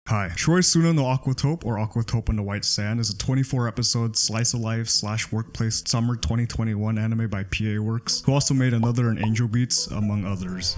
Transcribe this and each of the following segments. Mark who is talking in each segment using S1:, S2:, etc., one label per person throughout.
S1: Hi, Shiroi Suna no Aquatope or Aquatope on the White Sand is a 24-episode slice-of-life / workplace summer 2021 anime by PA Works, who also made another in Angel Beats, among others.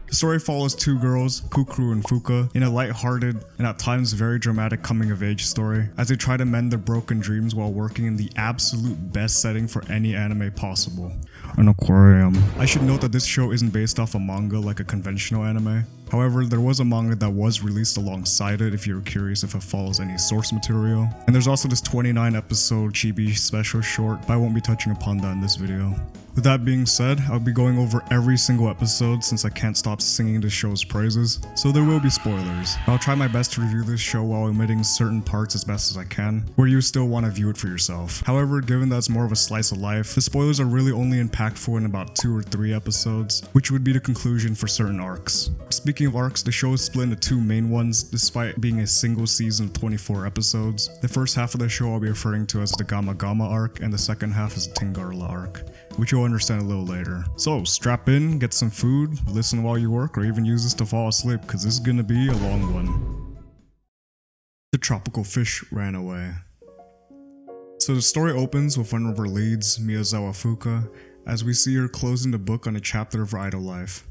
S1: The story follows two girls, Kuku and Fuka, in a light-hearted and at times very dramatic coming-of-age story, as they try to mend their broken dreams while working in the absolute best setting for any anime possible, an aquarium. I should note that this show isn't based off a manga like a conventional anime. However, there was a manga that was released alongside it if you're curious if it follows any source material. And there's also this 29-episode chibi special short, but I won't be touching upon that in this video. With that being said, I'll be going over every single episode since I can't stop singing the show's praises, so there will be spoilers. I'll try my best to review this show while omitting certain parts as best as I can, where you still want to view it for yourself. However, given that it's more of a slice of life, the spoilers are really only impactful in about 2 or 3 episodes, which would be the conclusion for certain arcs. Speaking of arcs, the show is split into 2 main ones, despite being a single season of 24 episodes. The first half of the show I'll be referring to as the Gamma Gamma arc, and the second half is the Tingarla arc, which you'll understand a little later. So strap in, get some food, listen while you work, or even use this to fall asleep, because this is gonna be a long one. The tropical fish ran away. So the story opens with one of our leads, Miyazawa Fuka, as we see her closing the book on a chapter of her idle life.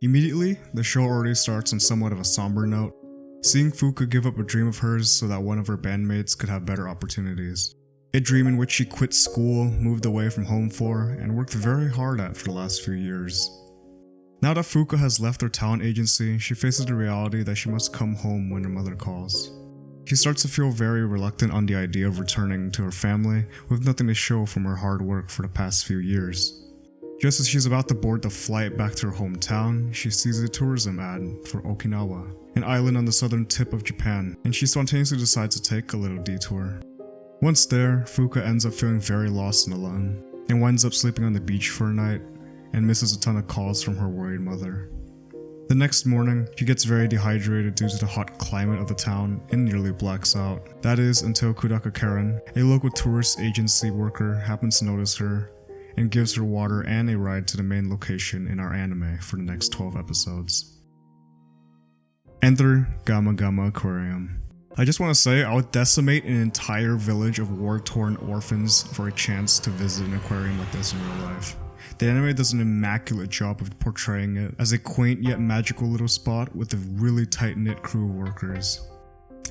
S1: Immediately, the show already starts on somewhat of a somber note, seeing Fuka give up a dream of hers so that one of her bandmates could have better opportunities. A dream in which she quit school, moved away from home for, and worked very hard at for the last few years. Now that Fuka has left her talent agency, she faces the reality that she must come home when her mother calls. She starts to feel very reluctant on the idea of returning to her family with nothing to show from her hard work for the past few years. Just as she's about to board the flight back to her hometown, she sees a tourism ad for Okinawa, an island on the southern tip of Japan, and she spontaneously decides to take a little detour. Once there, Fuka ends up feeling very lost and alone, and winds up sleeping on the beach for a night, and misses a ton of calls from her worried mother. The next morning, she gets very dehydrated due to the hot climate of the town and nearly blacks out. That is until Kudaka Karen, a local tourist agency worker, happens to notice her, and gives her water and a ride to the main location in our anime for the next 12 episodes. Enter Gamma Gamma Aquarium. I just want to say, I would decimate an entire village of war-torn orphans for a chance to visit an aquarium like this in real life. The anime does an immaculate job of portraying it as a quaint yet magical little spot with a really tight-knit crew of workers.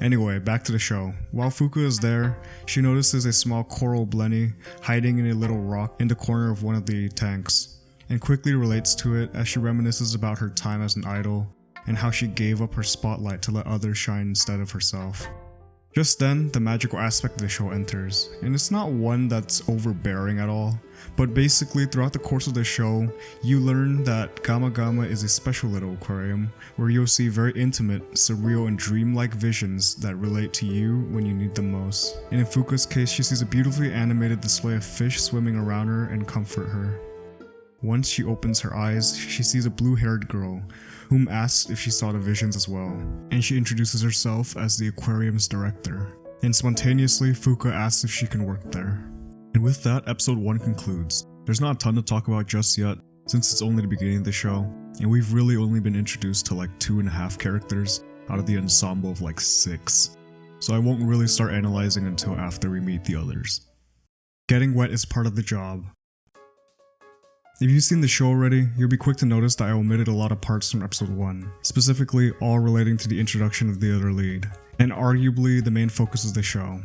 S1: Anyway, back to the show. While Fuka is there, she notices a small coral blenny hiding in a little rock in the corner of one of the tanks, and quickly relates to it as she reminisces about her time as an idol and how she gave up her spotlight to let others shine instead of herself. Just then, the magical aspect of the show enters, and it's not one that's overbearing at all, but basically throughout the course of the show, you learn that Gamma Gamma is a special little aquarium where you'll see very intimate, surreal, and dreamlike visions that relate to you when you need them most. And in Fuka's case, she sees a beautifully animated display of fish swimming around her and comfort her. Once she opens her eyes, she sees a blue-haired girl, whom asks if she saw the visions as well, and she introduces herself as the aquarium's director. And spontaneously, Fuka asks if she can work there. And with that, episode 1 concludes. There's not a ton to talk about just yet, since it's only the beginning of the show, and we've really only been introduced to like 2.5 characters out of the ensemble of like 6. So I won't really start analyzing until after we meet the others. Getting wet is part of the job. If you've seen the show already, you'll be quick to notice that I omitted a lot of parts from episode 1, specifically all relating to the introduction of the other lead, and arguably the main focus of the show,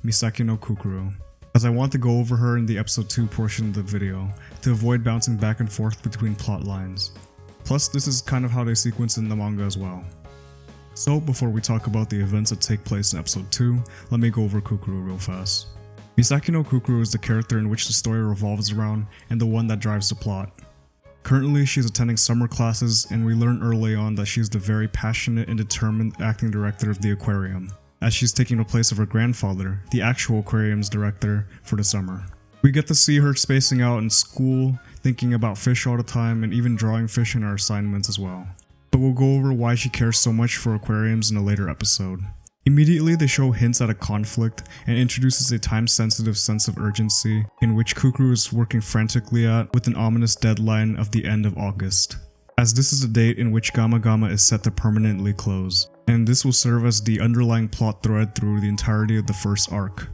S1: Misako Kuku, as I want to go over her in the episode 2 portion of the video, to avoid bouncing back and forth between plot lines. Plus, this is kind of how they sequence in the manga as well. So before we talk about the events that take place in episode 2, let me go over Kuku real fast. Misako Kuku is the character in which the story revolves around and the one that drives the plot. Currently, she's attending summer classes, and we learn early on that she's the very passionate and determined acting director of the aquarium, as she's taking the place of her grandfather, the actual aquarium's director, for the summer. We get to see her spacing out in school, thinking about fish all the time, and even drawing fish in her assignments as well. But we'll go over why she cares so much for aquariums in a later episode. Immediately, the show hints at a conflict and introduces a time-sensitive sense of urgency in which Kuku is working frantically at with an ominous deadline of the end of August. as this is the date in which Gama Gama is set to permanently close, and this will serve as the underlying plot thread through the entirety of the first arc.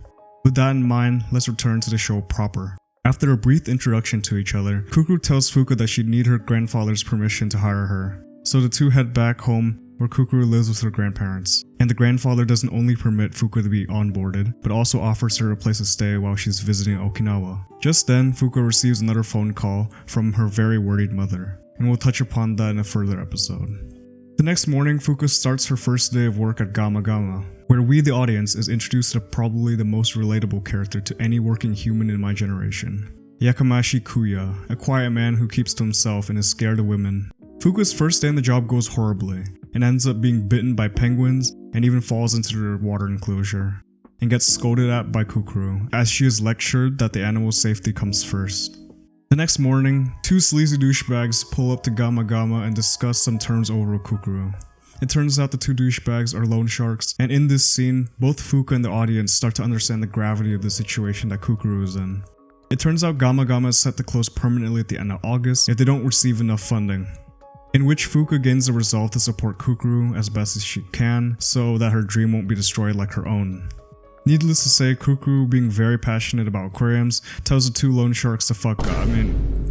S1: With that in mind, let's return to the show proper. After a brief introduction to each other, Kuku tells Fuka that she'd need her grandfather's permission to hire her. So the two head back home where Kuku lives with her grandparents. And the grandfather doesn't only permit Fuka to be onboarded, but also offers her a place to stay while she's visiting Okinawa. Just then, Fuka receives another phone call from her very worried mother, and we'll touch upon that in a further episode. The next morning, Fuka starts her first day of work at Gama Gama, where we the audience is introduced to probably the most relatable character to any working human in my generation. Yakamashi Kuya, a quiet man who keeps to himself and is scared of women. Fuka's first day on the job goes horribly, and ends up being bitten by penguins and even falls into their water enclosure, and gets scolded at by Kukuru, as she is lectured that the animal's safety comes first. The next morning, two sleazy douchebags pull up to Gama Gama and discuss some terms over with Kukuru. It turns out the two douchebags are loan sharks, and in this scene, both Fuka and the audience start to understand the gravity of the situation that Kukuru is in. It turns out Gama Gama is set to close permanently at the end of August if they don't receive enough funding, in which Fuka gains the resolve to support Kukuru as best as she can so that her dream won't be destroyed like her own. Needless to say, Kukuru, being very passionate about aquariums, tells the two loan sharks to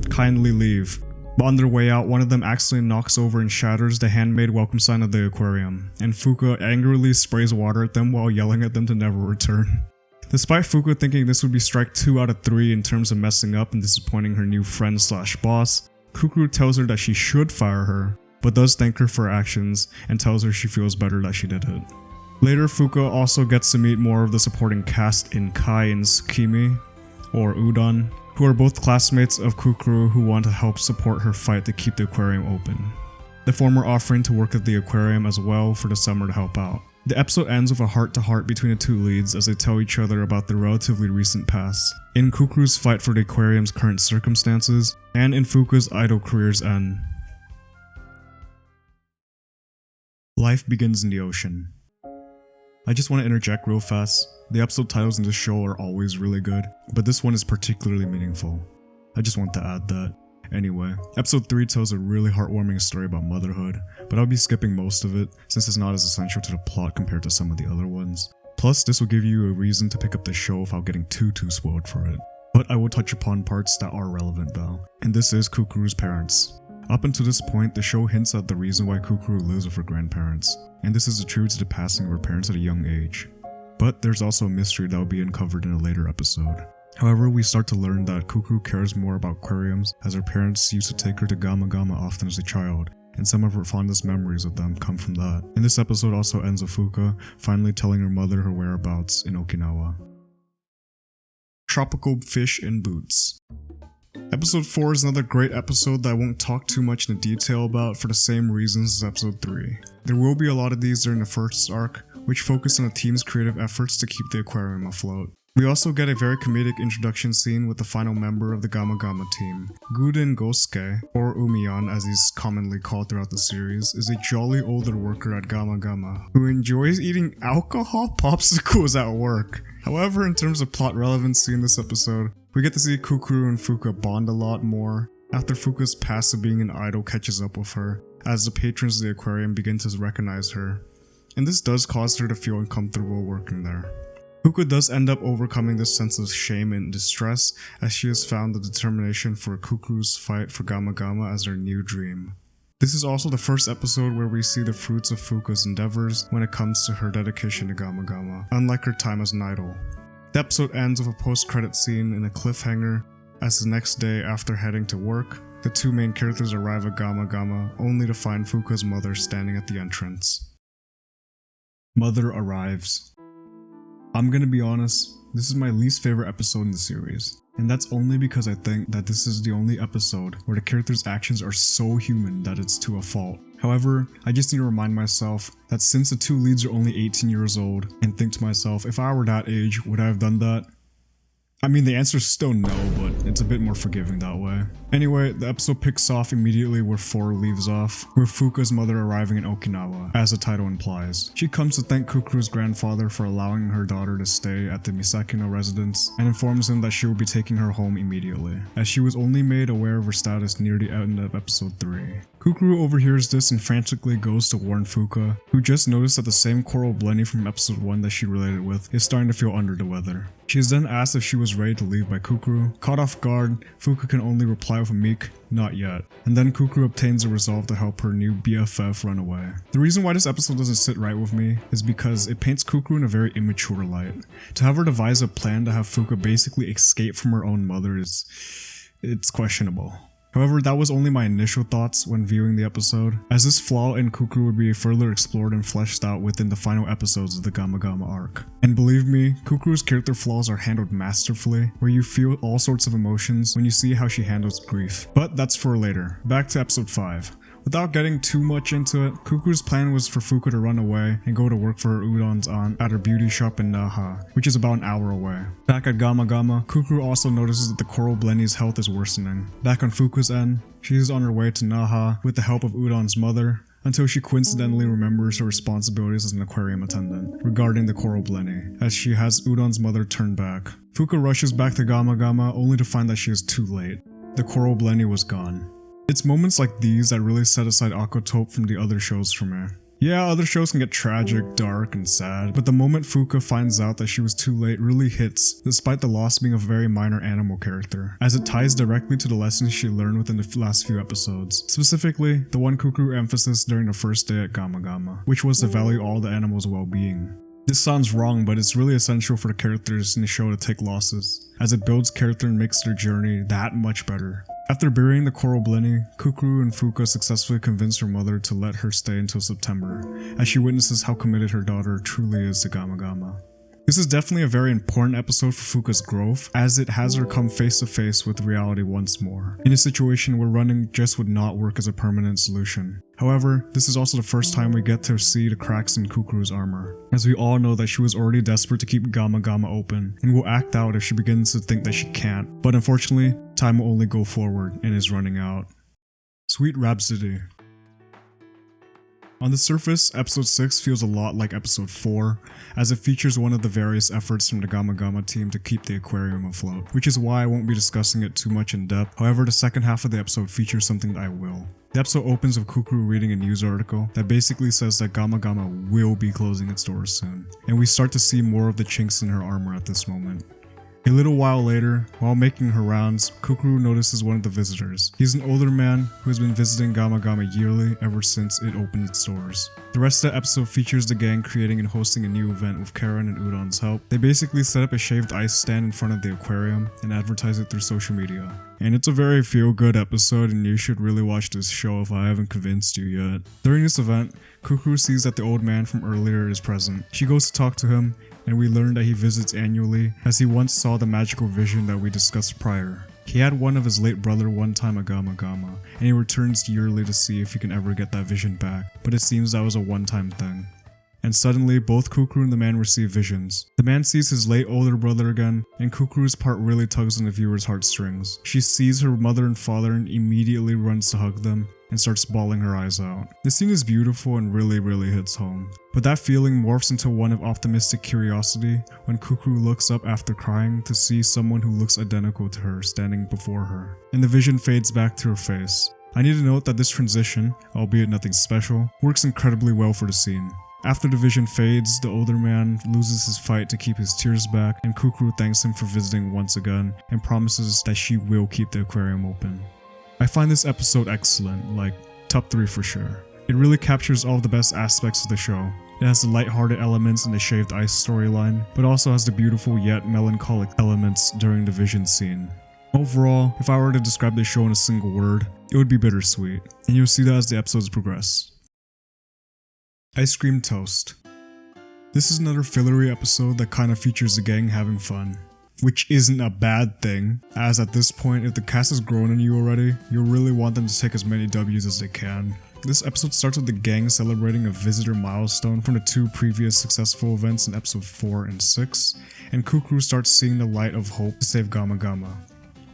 S1: kindly leave. But on their way out, one of them accidentally knocks over and shatters the handmade welcome sign of the aquarium, and Fuka angrily sprays water at them while yelling at them to never return. Despite Fuka thinking this would be strike 2 out of 3 in terms of messing up and disappointing her new friend slash boss, Kukuru tells her that she should fire her, but does thank her for her actions and tells her she feels better that she did it. Later, Fuka also gets to meet more of the supporting cast in Kai and Tsukimi, or Udon, who are both classmates of Kukuru who want to help support her fight to keep the aquarium open. The former offering to work at the aquarium as well for the summer to help out. The episode ends with a heart-to-heart between the two leads as they tell each other about their relatively recent past, in Kukuru's fight for the aquarium's current circumstances, and in Fuka's idol career's end. Life begins in the ocean. I just want to interject real fast. The episode titles in this show are always really good, but this one is particularly meaningful. I just want to add that. Anyway, episode 3 tells a really heartwarming story about motherhood, but I'll be skipping most of it since it's not as essential to the plot compared to some of the other ones. Plus, this will give you a reason to pick up the show without getting too spoiled for it. But I will touch upon parts that are relevant though, and this is Kukuru's parents. Up until this point, the show hints at the reason why Kukuru lives with her grandparents, and this is attributed to the passing of her parents at a young age. But there's also a mystery that will be uncovered in a later episode. However, we start to learn that Kukuru cares more about aquariums as her parents used to take her to Gama Gama often as a child, and some of her fondest memories of them come from that. And this episode also ends with Fuka finally telling her mother her whereabouts in Okinawa. Tropical fish in boots. Episode 4 is another great episode that I won't talk too much in detail about for the same reasons as episode 3. There will be a lot of these during the first arc, which focus on the team's creative efforts to keep the aquarium afloat. We also get a very comedic introduction scene with the final member of the Gama Gama team. Guden Gosuke, or Umiyan as he's commonly called throughout the series, is a jolly older worker at Gama Gama who enjoys eating alcohol popsicles at work. However, in terms of plot relevancy in this episode, we get to see Kukuru and Fuka bond a lot more after Fuka's past of being an idol catches up with her, as the patrons of the aquarium begin to recognize her. And this does cause her to feel uncomfortable working there. Fuka does end up overcoming this sense of shame and distress as she has found the determination for Kukuru's fight for Gama Gama as her new dream. This is also the first episode where we see the fruits of Fuka's endeavors when it comes to her dedication to Gama Gama, unlike her time as an idol. The episode ends with a post-credit scene in a cliffhanger as the next day after heading to work, the two main characters arrive at Gama Gama only to find Fuka's mother standing at the entrance. Mother arrives. I'm gonna be honest, this is my least favorite episode in the series, and that's only because I think that this is the only episode where the characters' actions are so human that it's to a fault. However, I just need to remind myself that since the two leads are only 18 years old, and think to myself, if I were that age, would I have done that? I mean, the answer's still no, but it's a bit more forgiving that way. Anyway, the episode picks off immediately where 4 leaves off, with Fuka's mother arriving in Okinawa, as the title implies. She comes to thank Kukuru's grandfather for allowing her daughter to stay at the Misakino residence, and informs him that she will be taking her home immediately, as she was only made aware of her status near the end of episode 3. Kukuru overhears this and frantically goes to warn Fuka, who just noticed that the same coral blenny from episode 1 that she related with is starting to feel under the weather. She is then asked if she was ready to leave by Kukuru. Caught off guard, Fuka can only reply with a meek, "Not yet," and then Kukuru obtains a resolve to help her new BFF run away. The reason why this episode doesn't sit right with me is because it paints Kukuru in a very immature light. To have her devise a plan to have Fuka basically escape from her own mother it's questionable. However, that was only my initial thoughts when viewing the episode, as this flaw in Kukuru would be further explored and fleshed out within the final episodes of the Gama Gama arc. And believe me, Kukuru's character flaws are handled masterfully, where you feel all sorts of emotions when you see how she handles grief. But that's for later. Back to episode 5. Without getting too much into it, Kukuru's plan was for Fuka to run away and go to work for her udon's aunt at her beauty shop in Naha, which is about an hour away. Back at Gama Gama, Kukuru also notices that the coral blenny's health is worsening. Back on Fuka's end, she is on her way to Naha with the help of udon's mother, until she coincidentally remembers her responsibilities as an aquarium attendant regarding the coral blenny, as she has udon's mother turn back. Fuka rushes back to Gama Gama only to find that she is too late. The coral blenny was gone. It's moments like these that really set aside Aquatope from the other shows for me. Yeah, other shows can get tragic, dark, and sad, but the moment Fuka finds out that she was too late really hits, despite the loss being a very minor animal character, as it ties directly to the lessons she learned within the last few episodes. Specifically, the one Kukuru emphasized during the first day at Gama Gama, which was to value all the animals' well-being. This sounds wrong, but it's really essential for the characters in the show to take losses, as it builds character and makes their journey that much better. After burying the coral blenny, Kukuru and Fuka successfully convince her mother to let her stay until September, as she witnesses how committed her daughter truly is to Gama Gama. This is definitely a very important episode for Fuka's growth, as it has her come face to face with reality once more, in a situation where running just would not work as a permanent solution. However, this is also the first time we get to see the cracks in Kukuru's armor, as we all know that she was already desperate to keep Gama Gama open, and will act out if she begins to think that she can't, but unfortunately, time will only go forward and is running out. Sweet Rhapsody. On the surface, episode 6 feels a lot like episode 4, as it features one of the various efforts from the Gama Gama team to keep the aquarium afloat, which is why I won't be discussing it too much in depth. However, the second half of the episode features something that I will. The episode opens with Kukuru reading a news article that basically says that Gama Gama will be closing its doors soon, and we start to see more of the chinks in her armor at this moment. A little while later, while making her rounds, Kukuru notices one of the visitors. He's an older man who has been visiting Gama Gama yearly ever since it opened its doors. The rest of the episode features the gang creating and hosting a new event with Karen and Udon's help. They basically set up a shaved ice stand in front of the aquarium and advertise it through social media. And it's a very feel-good episode, and you should really watch this show if I haven't convinced you yet. During this event, Kukuru sees that the old man from earlier is present. She goes to talk to him, and we learn that he visits annually, as he once saw the magical vision that we discussed prior. He had one of his late brother one time at Gama Gama, and he returns yearly to see if he can ever get that vision back, but it seems that was a one-time thing. And suddenly, both Kukuru and the man receive visions. The man sees his late older brother again, and Kukuru's part really tugs on the viewer's heartstrings. She sees her mother and father and immediately runs to hug them, and starts bawling her eyes out. The scene is beautiful and really hits home. But that feeling morphs into one of optimistic curiosity when Kukuru looks up after crying to see someone who looks identical to her standing before her, and the vision fades back to her face. I need to note that this transition, albeit nothing special, works incredibly well for the scene. After the vision fades, the older man loses his fight to keep his tears back, and Kukuru thanks him for visiting once again and promises that she will keep the aquarium open. I find this episode excellent, like top 3 for sure. It really captures all of the best aspects of the show. It has the lighthearted elements in the shaved ice storyline, but also has the beautiful yet melancholic elements during the vision scene. Overall, if I were to describe this show in a single word, it would be bittersweet, and you'll see that as the episodes progress. Ice Cream Toast. This is another fillery episode that kind of features the gang having fun. Which isn't a bad thing, as at this point, if the cast has grown on you already, you'll really want them to take as many W's as they can. This episode starts with the gang celebrating a visitor milestone from the 2 previous successful events in episode 4 and 6, and Kukuru starts seeing the light of hope to save Gama Gama,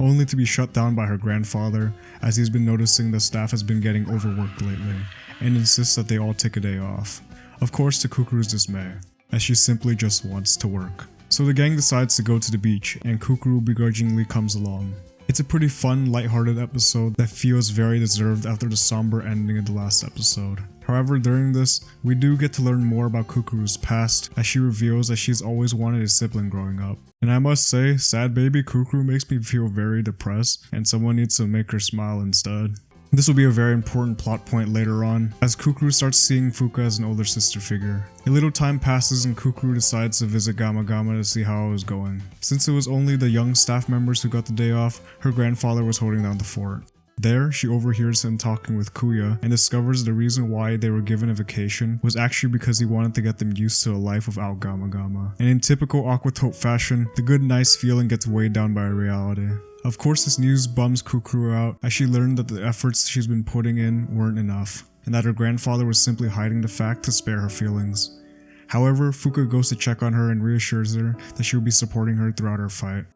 S1: only to be shut down by her grandfather as he's been noticing the staff has been getting overworked lately and insists that they all take a day off, of course to Kukuru's dismay, as she simply just wants to work. So the gang decides to go to the beach and Kukuru begrudgingly comes along. It's a pretty fun, lighthearted episode that feels very deserved after the somber ending of the last episode. However, during this, we do get to learn more about Kukuru's past as she reveals that she's always wanted a sibling growing up. And I must say, sad baby Kukuru makes me feel very depressed and someone needs to make her smile instead. This will be a very important plot point later on, as Kukuru starts seeing Fuka as an older sister figure. A little time passes and Kukuru decides to visit Gama Gama to see how it was going. Since it was only the young staff members who got the day off, her grandfather was holding down the fort. There, she overhears him talking with Kuya and discovers the reason why they were given a vacation was actually because he wanted to get them used to a life without Gama Gama. And in typical Aquatope fashion, the good nice feeling gets weighed down by reality. Of course, this news bums Kukuru out as she learned that the efforts she's been putting in weren't enough, and that her grandfather was simply hiding the fact to spare her feelings. However, Fuka goes to check on her and reassures her that she will be supporting her throughout her fight.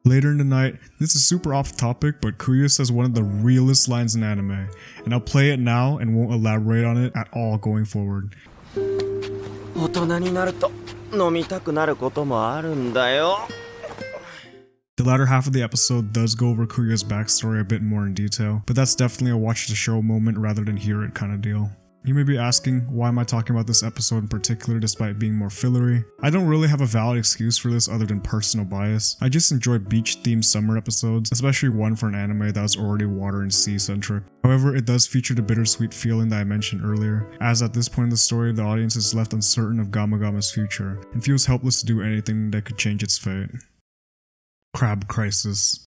S1: Later in the night, this is super off topic, but Kuya says one of the realest lines in anime, and I'll play it now and won't elaborate on it at all going forward.
S2: 大人になると飲みたくなることもあるんだよ。
S1: The latter half of the episode does go over Kuya's backstory a bit more in detail, but that's definitely a watch the show moment rather than hear it kind of deal. You may be asking, why am I talking about this episode in particular despite being more fillery? I don't really have a valid excuse for this other than personal bias. I just enjoy beach-themed summer episodes, especially one for an anime that was already water and sea centric. However, it does feature the bittersweet feeling that I mentioned earlier, as at this point in the story the audience is left uncertain of Gama Gama's future, and feels helpless to do anything that could change its fate. Crab Crisis.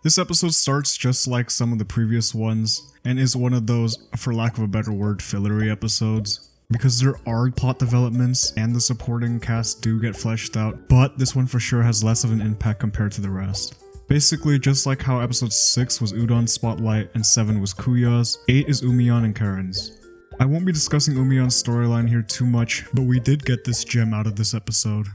S1: This episode starts just like some of the previous ones, and is one of those, for lack of a better word, fillery episodes. Because there are plot developments and the supporting cast do get fleshed out, but this one for sure has less of an impact compared to the rest. Basically, just like how episode 6 was Udon's spotlight and 7 was Kuya's, 8 is Umiyan and Karen's. I won't be discussing Umiyan's storyline here too much, but we did get this gem out of this episode.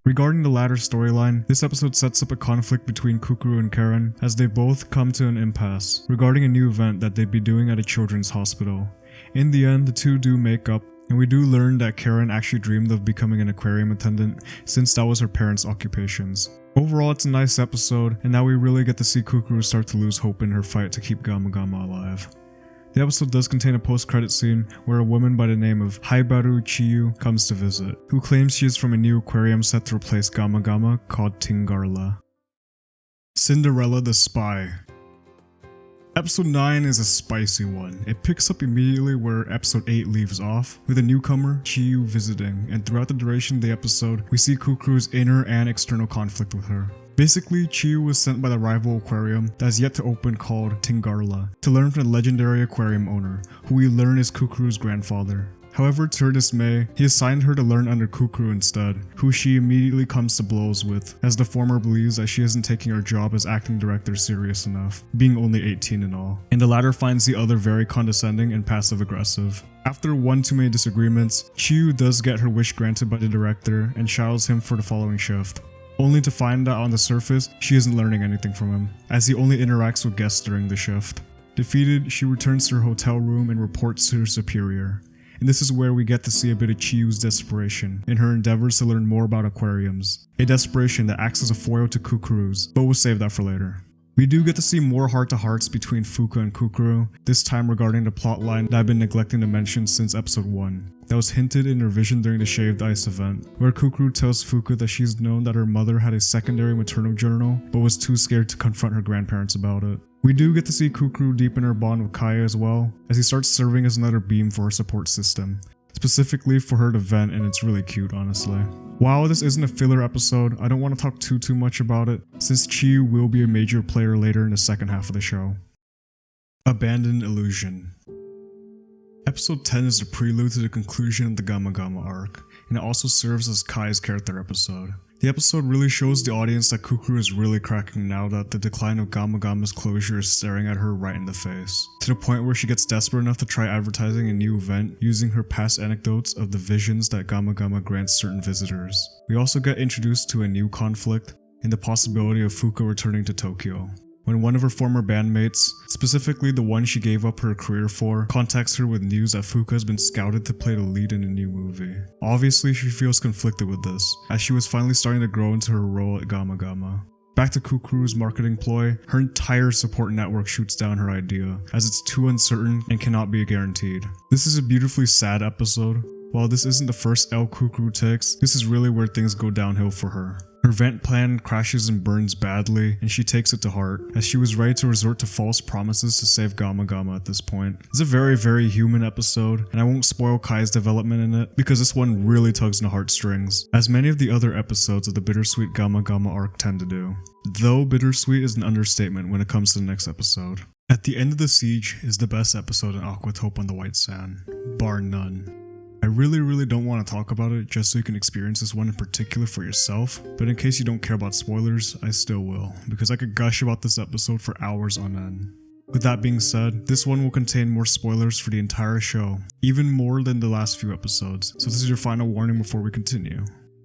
S1: Regarding the latter storyline, this episode sets up a conflict between Kukuru and Karen as they both come to an impasse regarding a new event that they'd be doing at a children's hospital. In the end, the two do make up, and we do learn that Karen actually dreamed of becoming an aquarium attendant since that was her parents' occupations. Overall, it's a nice episode, and now we really get to see Kukuru start to lose hope in her fight to keep Gama Gama alive. The episode does contain a post-credit scene where a woman by the name of Haibaru Chiyu comes to visit, who claims she is from a new aquarium set to replace Gama Gama called Tinara. Cinderella the Spy. Episode 9 is a spicy one. It picks up immediately where episode 8 leaves off, with a newcomer, Chiyu, visiting, and throughout the duration of the episode, we see Kukuru's inner and external conflict with her. Basically, Chiyu was sent by the rival aquarium that is yet to open called Tinara to learn from the legendary aquarium owner, who we learn is Kukuru's grandfather. However, to her dismay, he assigned her to learn under Kukuru instead, who she immediately comes to blows with, as the former believes that she isn't taking her job as acting director serious enough, being only 18 and all, and the latter finds the other very condescending and passive-aggressive. After one too many disagreements, Chiyu does get her wish granted by the director and shadows him for the following shift, only to find that on the surface, she isn't learning anything from him, as he only interacts with guests during the shift. Defeated, she returns to her hotel room and reports to her superior. And this is where we get to see a bit of Chiyu's desperation in her endeavors to learn more about aquariums, a desperation that acts as a foil to Kukuru's, but we'll save that for later. We do get to see more heart-to-hearts between Fuka and Kukuru, this time regarding the plotline that I've been neglecting to mention since episode 1. That was hinted in her vision during the Shaved Ice event, where Kukuru tells Fuka that she's known that her mother had a secondary maternal journal, but was too scared to confront her grandparents about it. We do get to see Kukuru deepen her bond with Kaya as well, as he starts serving as another beam for her support system, specifically for her to vent, and it's really cute honestly. While this isn't a filler episode, I don't want to talk too much about it, since Chiyu will be a major player later in the second half of the show. Abandoned Illusion. Episode 10 is the prelude to the conclusion of the Gamma Gamma arc, and it also serves as Kai's character episode. The episode really shows the audience that Kuku is really cracking now that the decline of Gamma Gamma's closure is staring at her right in the face, to the point where she gets desperate enough to try advertising a new event using her past anecdotes of the visions that Gamma Gamma grants certain visitors. We also get introduced to a new conflict and the possibility of Fuka returning to Tokyo, when one of her former bandmates, specifically the one she gave up her career for, contacts her with news that Fuka has been scouted to play the lead in a new movie. Obviously, she feels conflicted with this, as she was finally starting to grow into her role at Gamma Gamma. Back to Kukuru's marketing ploy, her entire support network shoots down her idea, as it's too uncertain and cannot be guaranteed. This is a beautifully sad episode. While this isn't the first L Kukuru takes, this is really where things go downhill for her. Her vent plan crashes and burns badly, and she takes it to heart, as she was ready to resort to false promises to save Gamma Gamma at this point. It's a very human episode, and I won't spoil Kai's development in it, because this one really tugs on the heartstrings, as many of the other episodes of the Bittersweet Gamma Gamma arc tend to do. Though bittersweet is an understatement when it comes to the next episode. At the End of the Siege is the best episode in Aquatope on the White Sand, bar none. I really don't want to talk about it just so you can experience this one in particular for yourself, but in case you don't care about spoilers, I still will, because I could gush about this episode for hours on end. With that being said, this one will contain more spoilers for the entire show, even more than the last few episodes, so this is your final warning before we continue.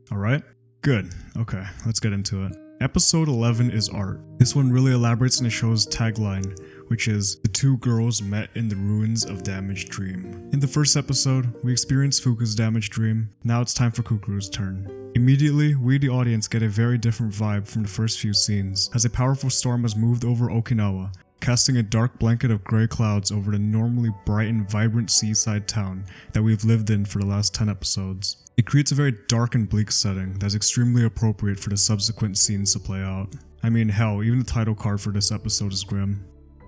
S1: Alright? Good. Okay, let's get into it. Episode 11 is Art. This one really elaborates on the show's tagline, which is, the two girls met in the ruins of Damaged Dream. In the first episode, we experienced Fuka's damaged dream. Now it's time for Kukuru's turn. Immediately, we the audience get a very different vibe from the first few scenes, as a powerful storm has moved over Okinawa, casting a dark blanket of grey clouds over the normally bright and vibrant seaside town that we've lived in for the last 10 episodes. It creates a very dark and bleak setting that's extremely appropriate for the subsequent scenes to play out. I mean, hell, even the title card for this episode is grim.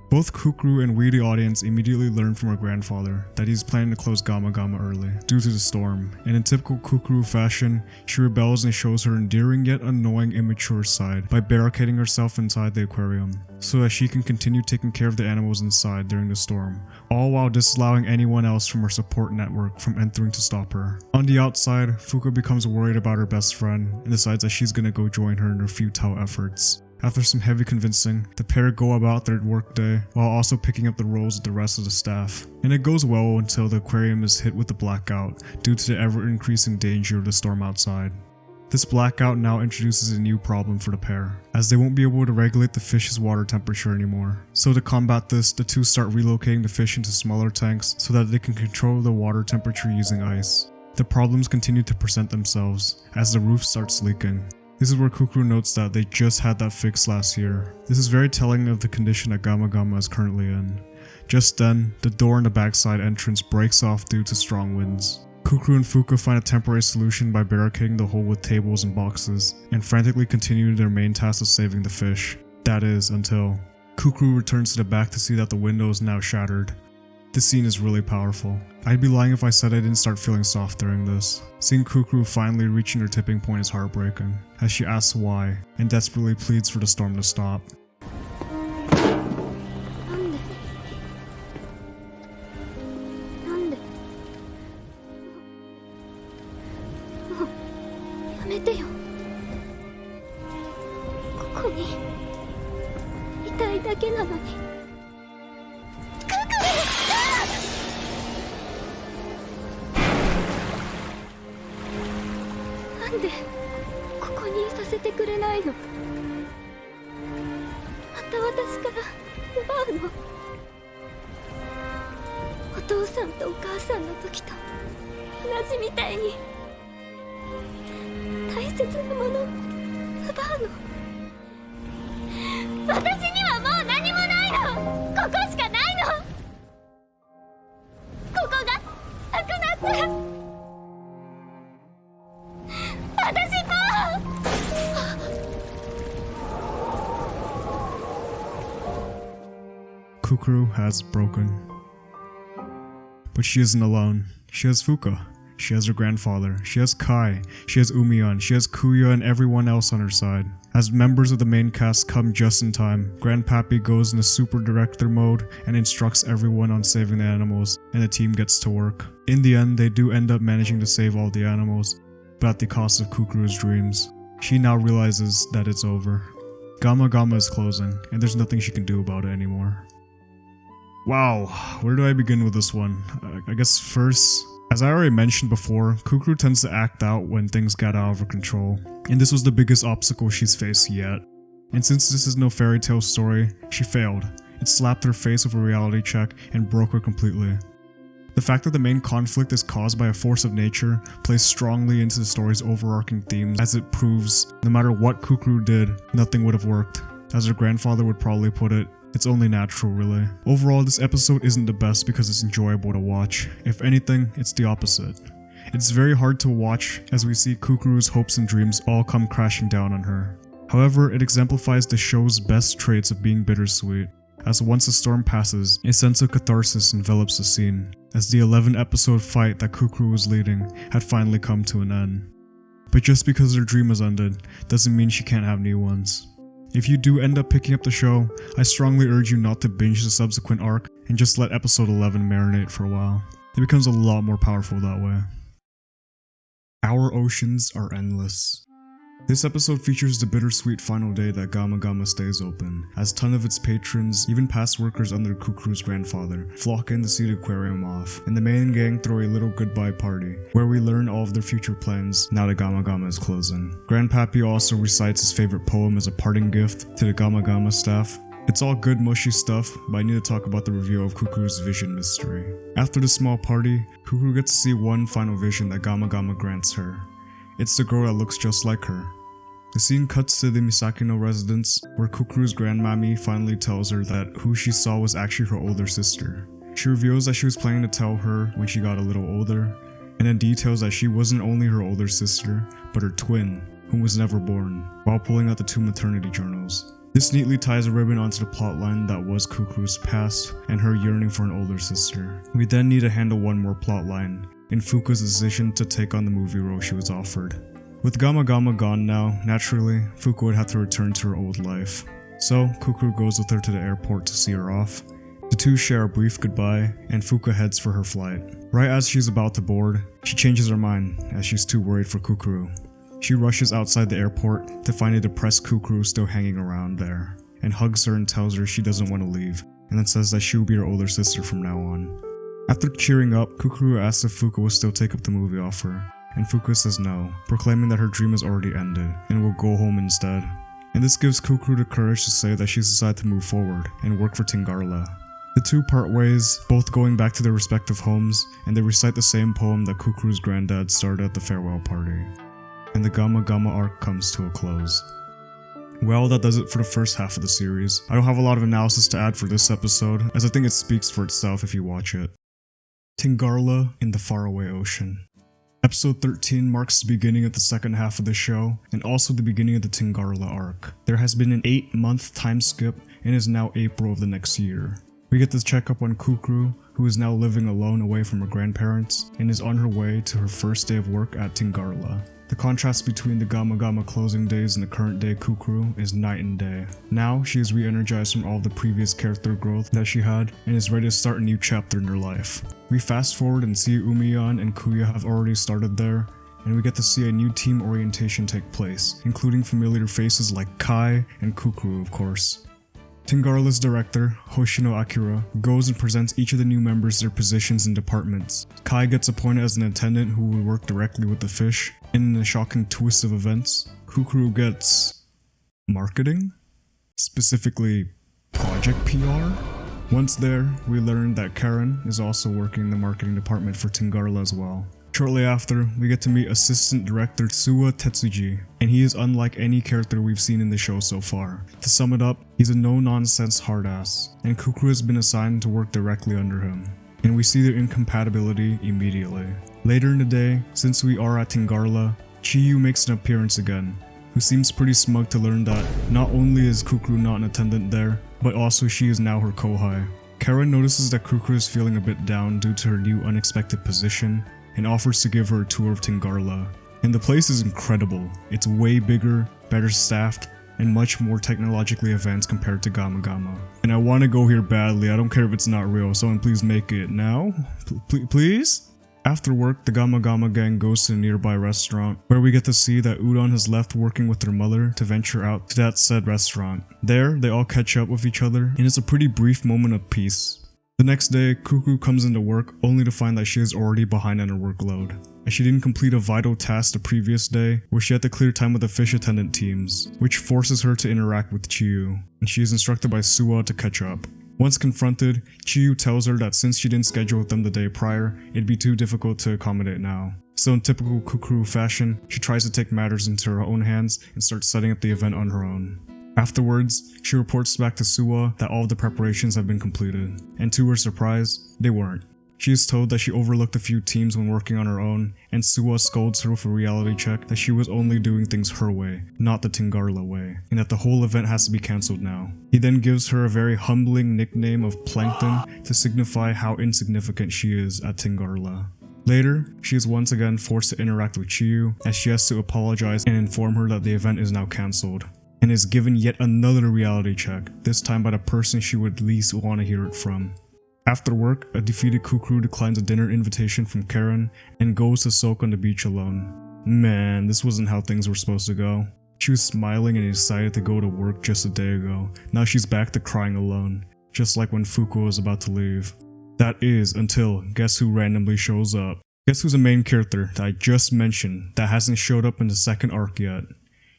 S1: Both Kukuru and we the audience immediately learn from her grandfather that he's planning to close Gamma Gamma early, due to the storm, and in typical Kukuru fashion, she rebels and shows her endearing yet annoying immature side by barricading herself inside the aquarium, so that she can continue taking care of the animals inside during the storm, all while disallowing anyone else from her support network from entering to stop her. On the outside, Fuka becomes worried about her best friend and decides that she's gonna go join her in her futile efforts. After some heavy convincing, the pair go about their workday while also picking up the roles of the rest of the staff. And it goes well until the aquarium is hit with a blackout due to the ever-increasing danger of the storm outside. This blackout now introduces a new problem for the pair, as they won't be able to regulate the fish's water temperature anymore. So to combat this, the two start relocating the fish into smaller tanks so that they can control the water temperature using ice. The problems continue to present themselves as the roof starts leaking. This is where Kukuru notes that they just had that fixed last year. This is very telling of the condition that Gamma Gamma is currently in. Just then, the door in the backside entrance breaks off due to strong winds. Kukuru and Fuka find a temporary solution by barricading the hole with tables and boxes, and frantically continue their main task of saving the fish. That is, until Kukuru returns to the back to see that the window is now shattered. This scene is really powerful. I'd be lying if I said I didn't start feeling soft during this. Seeing Kukuru finally reaching her tipping point is heartbreaking, as she asks why, and desperately pleads for the storm to stop. Kukuru has broken. But she isn't alone. She has Fuka. she has her grandfather, she has Kai, she has Umiyan, she has Kuya and everyone else on her side. As members of the main cast come just in time, Grandpappy goes into super director mode and instructs everyone on saving the animals, and the team gets to work. In the end, they do end up managing to save all the animals, but at the cost of Kukuru's dreams. She now realizes that it's over. Gama Gama is closing, and there's nothing she can do about it anymore. Wow, where do I begin with this one? I guess first, as I already mentioned before, Kukuru tends to act out when things get out of her control, and this was the biggest obstacle she's faced yet. And since this is no fairy tale story, she failed. It slapped her face with a reality check and broke her completely. The fact that the main conflict is caused by a force of nature plays strongly into the story's overarching themes, as it proves no matter what Kukuru did, nothing would have worked. As her grandfather would probably put it, it's only natural really. Overall, this episode isn't the best because it's enjoyable to watch. If anything, it's the opposite. It's very hard to watch as we see Kukuru's hopes and dreams all come crashing down on her. However, it exemplifies the show's best traits of being bittersweet, as once the storm passes, a sense of catharsis envelops the scene, as the 11-episode fight that Kukuru was leading had finally come to an end. But just because her dream has ended, doesn't mean she can't have new ones. If you do end up picking up the show, I strongly urge you not to binge the subsequent arc and just let episode 11 marinate for a while. It becomes a lot more powerful that way. Our oceans are endless. This episode features the bittersweet final day that Gama Gama stays open, as ton of its patrons, even past workers under Kukuru's grandfather, flock in to see the aquarium off, and the main gang throw a little goodbye party, where we learn all of their future plans now that Gama Gama is closing. Grandpappy also recites his favorite poem as a parting gift to the Gama Gama staff. It's all good mushy stuff, but I need to talk about the reveal of Kukuru's vision mystery. After the small party, Kukuru gets to see one final vision that Gama Gama grants her. It's the girl that looks just like her. The scene cuts to the Misakino residence, where Kukuru's grandmammy finally tells her that who she saw was actually her older sister. She reveals that she was planning to tell her when she got a little older, and then details that she wasn't only her older sister, but her twin, whom was never born, while pulling out the 2 maternity journals. This neatly ties a ribbon onto the plotline that was Kukuru's past and her yearning for an older sister. We then need to handle one more plotline, in Fuka's decision to take on the movie role she was offered. With Gama Gama gone now, naturally, Fuka would have to return to her old life. So, Kukuru goes with her to the airport to see her off. The two share a brief goodbye, and Fuka heads for her flight. Right as she's about to board, she changes her mind, as she's too worried for Kukuru. She rushes outside the airport to find a depressed Kukuru still hanging around there, and hugs her and tells her she doesn't want to leave, and then says that she will be her older sister from now on. After cheering up, Kukuru asks if Fuka will still take up the movie offer, and Fuka says no, proclaiming that her dream has already ended, and will go home instead. And this gives Kukuru the courage to say that she's decided to move forward, and work for Tingarla. The two part ways, both going back to their respective homes, and they recite the same poem that Kukuru's granddad started at the farewell party. And the Gama Gama arc comes to a close. Well, that does it for the first half of the series. I don't have a lot of analysis to add for this episode, as I think it speaks for itself if you watch it. Tingarla in the Faraway Ocean. Episode 13 marks the beginning of the second half of the show, and also the beginning of the Tingarla arc. There has been an 8-month time skip, and it is now April of the next year. We get to check up on Kukuru, who is now living alone away from her grandparents, and is on her way to her first day of work at Tingarla. The contrast between the Gama Gama closing days and the current day Kukuru is night and day. Now, she is re-energized from all the previous character growth that she had, and is ready to start a new chapter in her life. We fast forward and see Umiyan and Kuya have already started there, and we get to see a new team orientation take place, including familiar faces like Kai and Kukuru of course. Tingarla's director, Hoshino Akira, goes and presents each of the new members their positions and departments. Kai gets appointed as an attendant who will work directly with the fish, and in a shocking twist of events, Kukuru gets marketing? Specifically, project PR? Once there, we learn that Karen is also working in the marketing department for Tingarla as well. Shortly after, we get to meet Assistant Director Suwa Tetsuji, and he is unlike any character we've seen in the show so far. To sum it up, he's a no-nonsense hard-ass, and Kukuru has been assigned to work directly under him, and we see their incompatibility immediately. Later in the day, since we are at Tingarla, Chiyu makes an appearance again, who seems pretty smug to learn that not only is Kukuru not an attendant there, but also she is now her kohai. Karen notices that Kukuru is feeling a bit down due to her new unexpected position, and offers to give her a tour of Tingarla. And the place is incredible. It's way bigger, better staffed, and much more technologically advanced compared to Gama Gama. And I want to go here badly. I don't care if it's not real. Someone please make it now? Please? After work, the Gama Gama gang goes to a nearby restaurant, where we get to see that Udon has left working with her mother to venture out to that said restaurant. There, they all catch up with each other, and it's a pretty brief moment of peace. The next day, Kuku comes into work only to find that she is already behind on her workload, as she didn't complete a vital task the previous day where she had to clear time with the fish attendant teams, which forces her to interact with Chiyu, and she is instructed by Suwa to catch up. Once confronted, Chiyu tells her that since she didn't schedule with them the day prior, it'd be too difficult to accommodate now. So in typical Kukuru fashion, she tries to take matters into her own hands and starts setting up the event on her own. Afterwards, she reports back to Suwa that all of the preparations have been completed, and to her surprise, they weren't. She is told that she overlooked a few teams when working on her own, and Suwa scolds her with a reality check that she was only doing things her way, not the Tingarla way, and that the whole event has to be cancelled now. He then gives her a very humbling nickname of Plankton to signify how insignificant she is at Tingarla. Later, she is once again forced to interact with Chiyu, as she has to apologize and inform her that the event is now cancelled, and is given yet another reality check, this time by the person she would least want to hear it from. After work, a defeated Kukuru declines a dinner invitation from Karen and goes to soak on the beach alone. Man, this wasn't how things were supposed to go. She was smiling and excited to go to work just a day ago. Now she's back to crying alone, just like when Fuku was about to leave. That is until guess who randomly shows up. Guess who's the main character that I just mentioned that hasn't showed up in the second arc yet?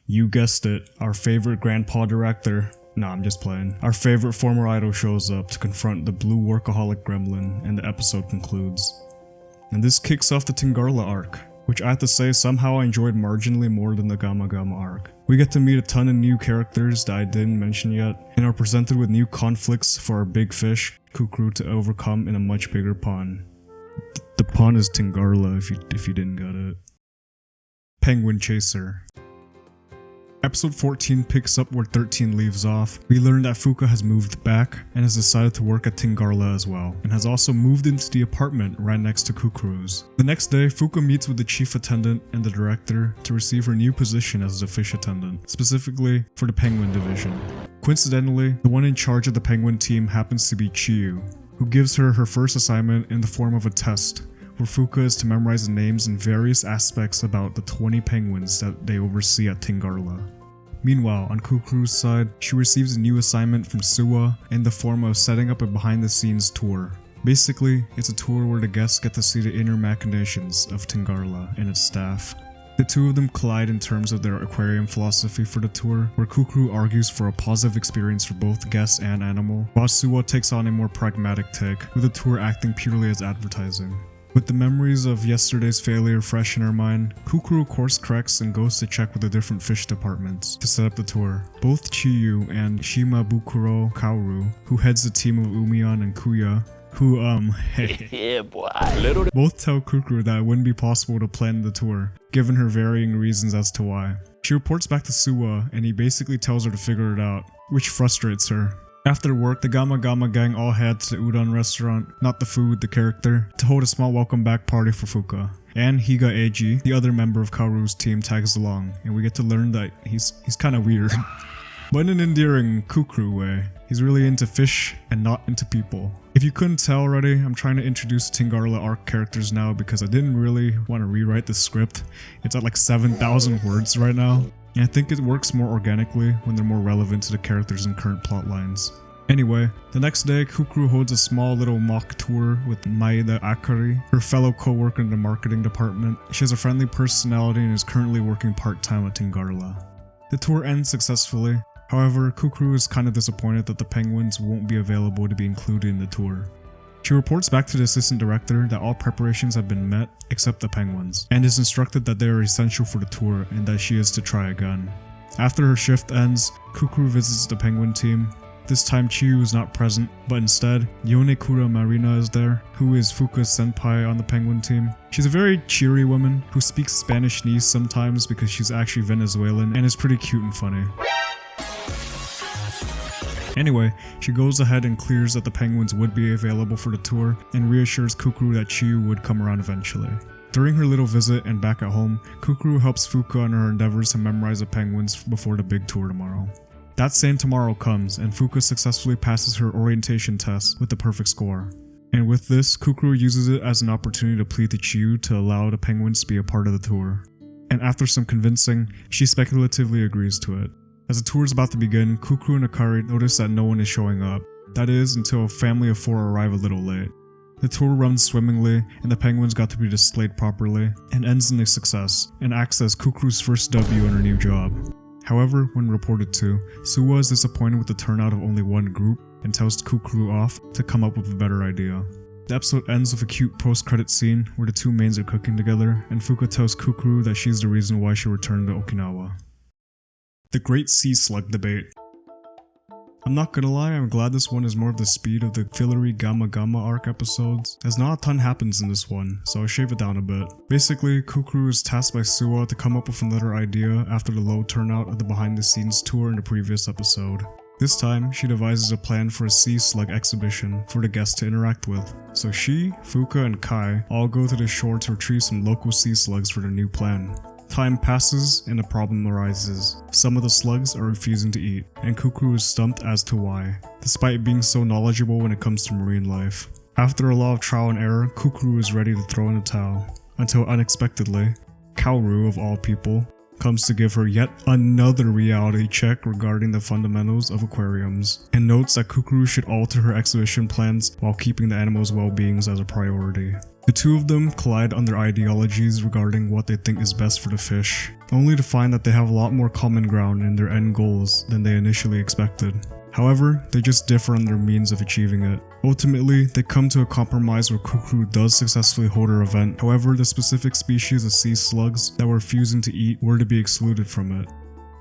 S1: You guessed it, our favorite grandpa director. Nah, I'm just playing. Our favorite former idol shows up to confront the blue workaholic gremlin, and the episode concludes. And this kicks off the Tingarla arc, which I have to say somehow I enjoyed marginally more than the Gama Gama arc. We get to meet a ton of new characters that I didn't mention yet, and are presented with new conflicts for our big fish, Kukuru, to overcome in a much bigger pond. The pond is Tingarla if you didn't get it. Penguin Chaser. Episode 14 picks up where 13 leaves off. We learn that Fuka has moved back and has decided to work at Tingarla as well, and has also moved into the apartment right next to Kukuru's. The next day, Fuka meets with the chief attendant and the director to receive her new position as the fish attendant, specifically for the penguin division. Coincidentally, the one in charge of the penguin team happens to be Chiyu, who gives her her first assignment in the form of a test, where Fuka is to memorize the names and various aspects about the 20 penguins that they oversee at Tingarla. Meanwhile, on Kukuru's side, she receives a new assignment from Suwa in the form of setting up a behind-the-scenes tour. Basically, it's a tour where the guests get to see the inner machinations of Tingarla and its staff. The two of them collide in terms of their aquarium philosophy for the tour, where Kukuru argues for a positive experience for both guests and animal, while Suwa takes on a more pragmatic take, with the tour acting purely as advertising. With the memories of yesterday's failure fresh in her mind, Kukuru course corrects and goes to check with the different fish departments to set up the tour. Both Chiyu and Shimabukuro Kaoru, who heads the team of Umiyan and Kuya, who
S2: Yeah, boy.
S1: both tell Kukuru that it wouldn't be possible to plan the tour, given her varying reasons as to why. She reports back to Suwa, and he basically tells her to figure it out, which frustrates her. After work, the Gama Gama gang all head to the udon restaurant, not the food, the character, to hold a small welcome back party for Fuka. And Higa Eiji, the other member of Kaoru's team, tags along, and we get to learn that he's kinda weird. But in an endearing Kukuru way. He's really into fish and not into people. If you couldn't tell already, I'm trying to introduce Tingarla arc characters now because I didn't really want to rewrite the script. It's at like 7,000 words right now. And I think it works more organically when they're more relevant to the characters and current plot lines. Anyway, the next day, Kukuru holds a small little mock tour with Maeda Akari, her fellow co-worker in the marketing department. She has a friendly personality and is currently working part-time at Tingarla. The tour ends successfully. However, Kukuru is kind of disappointed that the penguins won't be available to be included in the tour. She reports back to the assistant director that all preparations have been met except the penguins, and is instructed that they are essential for the tour and that she is to try again. After her shift ends, Kukuru visits the penguin team. This time Chiyu is not present, but instead, Yonekura Marina is there, who is Fuka's senpai on the penguin team. She's a very cheery woman who speaks Spanish-nese sometimes because she's actually Venezuelan and is pretty cute and funny. Anyway, she goes ahead and clears that the penguins would be available for the tour and reassures Kukuru that Chiyu would come around eventually. During her little visit and back at home, Kukuru helps Fuka in her endeavors to memorize the penguins before the big tour tomorrow. That same tomorrow comes, and Fuka successfully passes her orientation test with the perfect score. And with this, Kukuru uses it as an opportunity to plead to Chiyu to allow the penguins to be a part of the tour. And after some convincing, she speculatively agrees to it. As the tour is about to begin, Kukuru and Akari notice that no one is showing up. That is, until a family of 4 arrive a little late. The tour runs swimmingly, and the penguins got to be displayed properly, and ends in a success, and acts as Kukuru's first W in her new job. However, when reported to, Suwa is disappointed with the turnout of only one group, and tells Kukuru off to come up with a better idea. The episode ends with a cute post-credit scene where the two mains are cooking together, and Fuka tells Kukuru that she's the reason why she returned to Okinawa. The Great Sea Slug Debate. I'm not gonna lie, I'm glad this one is more of the speed of the fillery Gamma Gamma arc episodes, as not a ton happens in this one, so I'll shave it down a bit. Basically, Kukuru is tasked by Suwa to come up with another idea after the low turnout of the behind the scenes tour in the previous episode. This time, she devises a plan for a sea slug exhibition for the guests to interact with. So she, Fuka, and Kai all go to the shore to retrieve some local sea slugs for their new plan. Time passes and a problem arises. Some of the slugs are refusing to eat, and Kukuru is stumped as to why, despite being so knowledgeable when it comes to marine life. After a lot of trial and error, Kukuru is ready to throw in the towel, until unexpectedly, Kaoru of all people, comes to give her yet another reality check regarding the fundamentals of aquariums, and notes that Kukuru should alter her exhibition plans while keeping the animals' well-beings as a priority. The two of them collide on their ideologies regarding what they think is best for the fish, only to find that they have a lot more common ground in their end goals than they initially expected. However, they just differ on their means of achieving it. Ultimately, they come to a compromise where Kukuru does successfully hold her event. However, the specific species of sea slugs that were refusing to eat were to be excluded from it.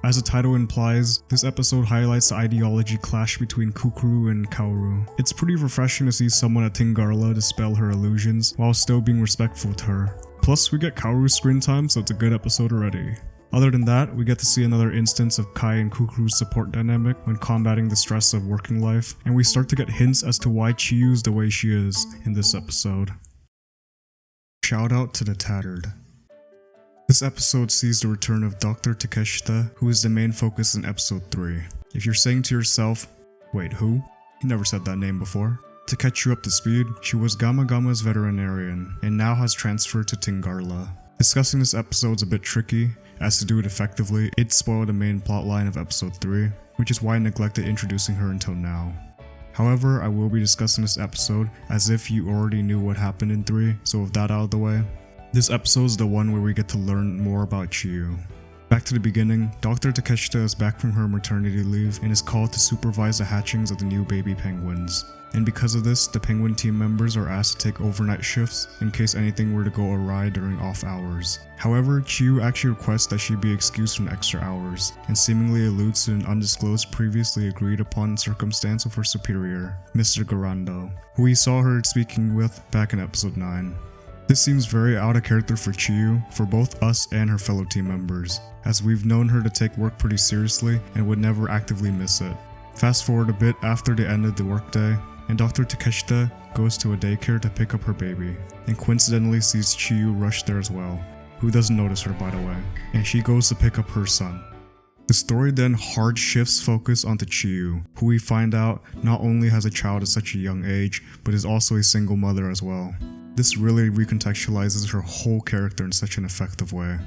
S1: As the title implies, this episode highlights the ideology clash between Kukuru and Kaoru. It's pretty refreshing to see someone at Tingarla dispel her illusions while still being respectful to her. Plus, we get Kaoru's screen time, so it's a good episode already. Other than that, we get to see another instance of Kai and Kukuru's support dynamic when combating the stress of working life, and we start to get hints as to why Chiyu's the way she is in this episode. Shout out to the Tattered. This episode sees the return of Dr. Takeshita, who is the main focus in episode 3. If you're saying to yourself, wait, who? He never said that name before. To catch you up to speed, she was Gamma Gamma's veterinarian, and now has transferred to Tingarla. Discussing this episode's a bit tricky, as to do it effectively, it'd spoil the main plotline of episode 3, which is why I neglected introducing her until now. However, I will be discussing this episode as if you already knew what happened in 3, so with that out of the way, this episode is the one where we get to learn more about Chiyu. Back to the beginning, Dr. Takeshita is back from her maternity leave and is called to supervise the hatchings of the new baby penguins. And because of this, the penguin team members are asked to take overnight shifts in case anything were to go awry during off hours. However, Chiyu actually requests that she be excused from extra hours, and seemingly alludes to an undisclosed previously agreed upon circumstance of her superior, Mr. Garando, who we saw her speaking with back in episode 9. This seems very out of character for Chiyu, for both us and her fellow team members, as we've known her to take work pretty seriously and would never actively miss it. Fast forward a bit after the end of the workday, and Dr. Takeshita goes to a daycare to pick up her baby, and coincidentally sees Chiyu rush there as well, who doesn't notice her by the way, and she goes to pick up her son. The story then hard shifts focus onto Chiyu, who we find out not only has a child at such a young age, but is also a single mother as well. This really recontextualizes her whole character in such an effective way.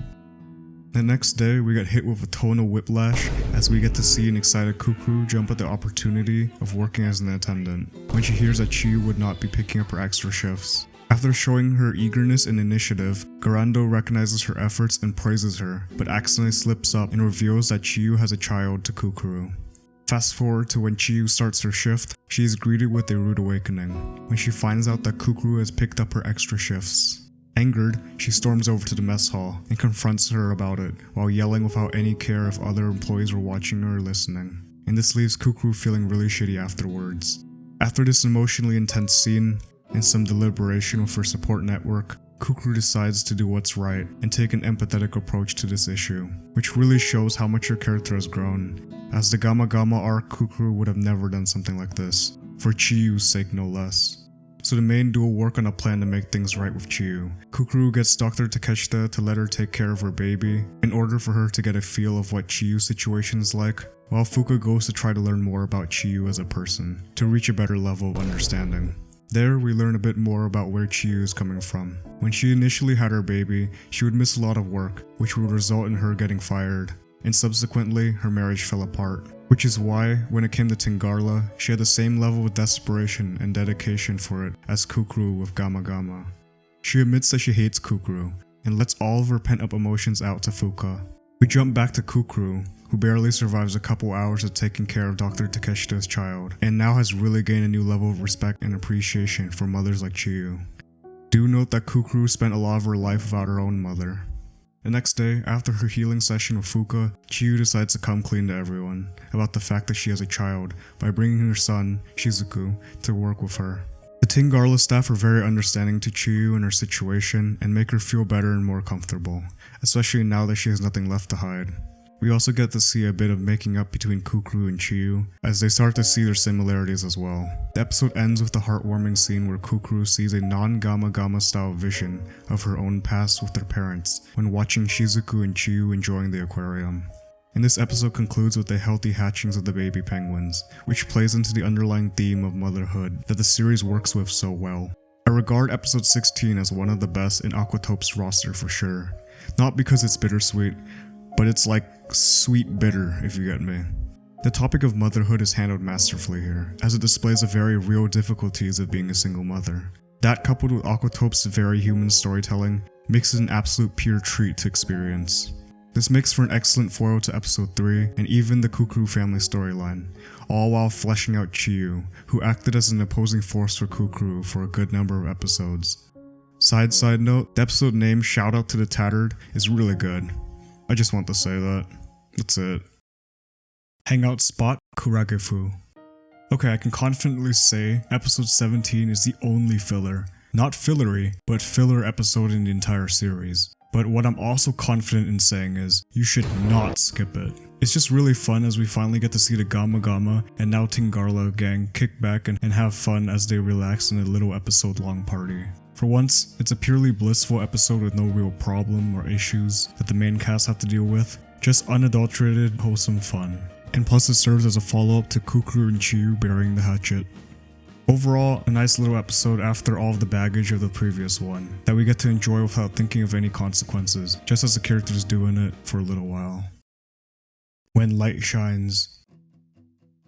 S1: The next day, we get hit with a tonal whiplash as we get to see an excited Kukuru jump at the opportunity of working as an attendant, when she hears that Chiyu would not be picking up her extra shifts. After showing her eagerness and initiative, Garando recognizes her efforts and praises her, but accidentally slips up and reveals that Chiyu has a child to Kukuru. Fast forward to when Chiyu starts her shift, she is greeted with a rude awakening, when she finds out that Kukuru has picked up her extra shifts. Angered, she storms over to the mess hall and confronts her about it, while yelling without any care if other employees were watching or listening. And this leaves Kukuru feeling really shitty afterwards. After this emotionally intense scene, and some deliberation with her support network, Kukuru decides to do what's right and take an empathetic approach to this issue, which really shows how much her character has grown. As the Gamma Gamma arc, Kukuru would have never done something like this, for Chiyu's sake no less. so the main duo work on a plan to make things right with Chiyu. Kukuru gets Dr. Takeshita to let her take care of her baby, in order for her to get a feel of what Chiyu's situation is like, while Fuka goes to try to learn more about Chiyu as a person, to reach a better level of understanding. There, we learn a bit more about where Chiyu is coming from. When she initially had her baby, she would miss a lot of work, which would result in her getting fired, and subsequently, her marriage fell apart. Which is why, when it came to Tingarla, she had the same level of desperation and dedication for it as Kukuru with Gama Gama. She admits that she hates Kukuru, and lets all of her pent-up emotions out to Fuka. We jump back to Kukuru, who barely survives a couple hours of taking care of Dr. Takeshita's child, and now has really gained a new level of respect and appreciation for mothers like Chiyu. Do note that Kukuru spent a lot of her life without her own mother. The next day, after her healing session with Fuka, Chiyu decides to come clean to everyone about the fact that she has a child by bringing her son, Shizuku, to work with her. The Tingarla staff are very understanding to Chiyu and her situation and make her feel better and more comfortable, especially now that she has nothing left to hide. We also get to see a bit of making up between Kukuru and Chiyu, as they start to see their similarities as well. The episode ends with a heartwarming scene where Kukuru sees a non-Gama Gama style vision of her own past with their parents when watching Shizuku and Chiyu enjoying the aquarium. And this episode concludes with the healthy hatchings of the baby penguins, which plays into the underlying theme of motherhood that the series works with so well. I regard episode 16 as one of the best in Aquatope's roster for sure. Not because it's bittersweet, but it's like sweet bitter, if you get me. The topic of motherhood is handled masterfully here, as it displays the very real difficulties of being a single mother. That, coupled with Aquatope's very human storytelling, makes it an absolute pure treat to experience. This makes for an excellent foil to episode 3 and even the Kukuru family storyline, all while fleshing out Chiyu, who acted as an opposing force for Kukuru for a good number of episodes. Side note, the episode name Shout Out to the Tattered is really good. I just want to say that. That's it. Hangout Spot, Kuragefu. Okay, I can confidently say episode 17 is the only filler. Not fillery, but filler episode in the entire series. But what I'm also confident in saying is, you should not skip it. It's just really fun as we finally get to see the Gama Gama and now Tingarla gang kick back and have fun as they relax in a little episode long party. For once, it's a purely blissful episode with no real problem or issues that the main cast have to deal with, just unadulterated, wholesome fun. And plus it serves as a follow-up to Kukuru and Chiyu burying the hatchet. Overall, a nice little episode after all of the baggage of the previous one, that we get to enjoy without thinking of any consequences, just as the characters do in it for a little while. When light shines.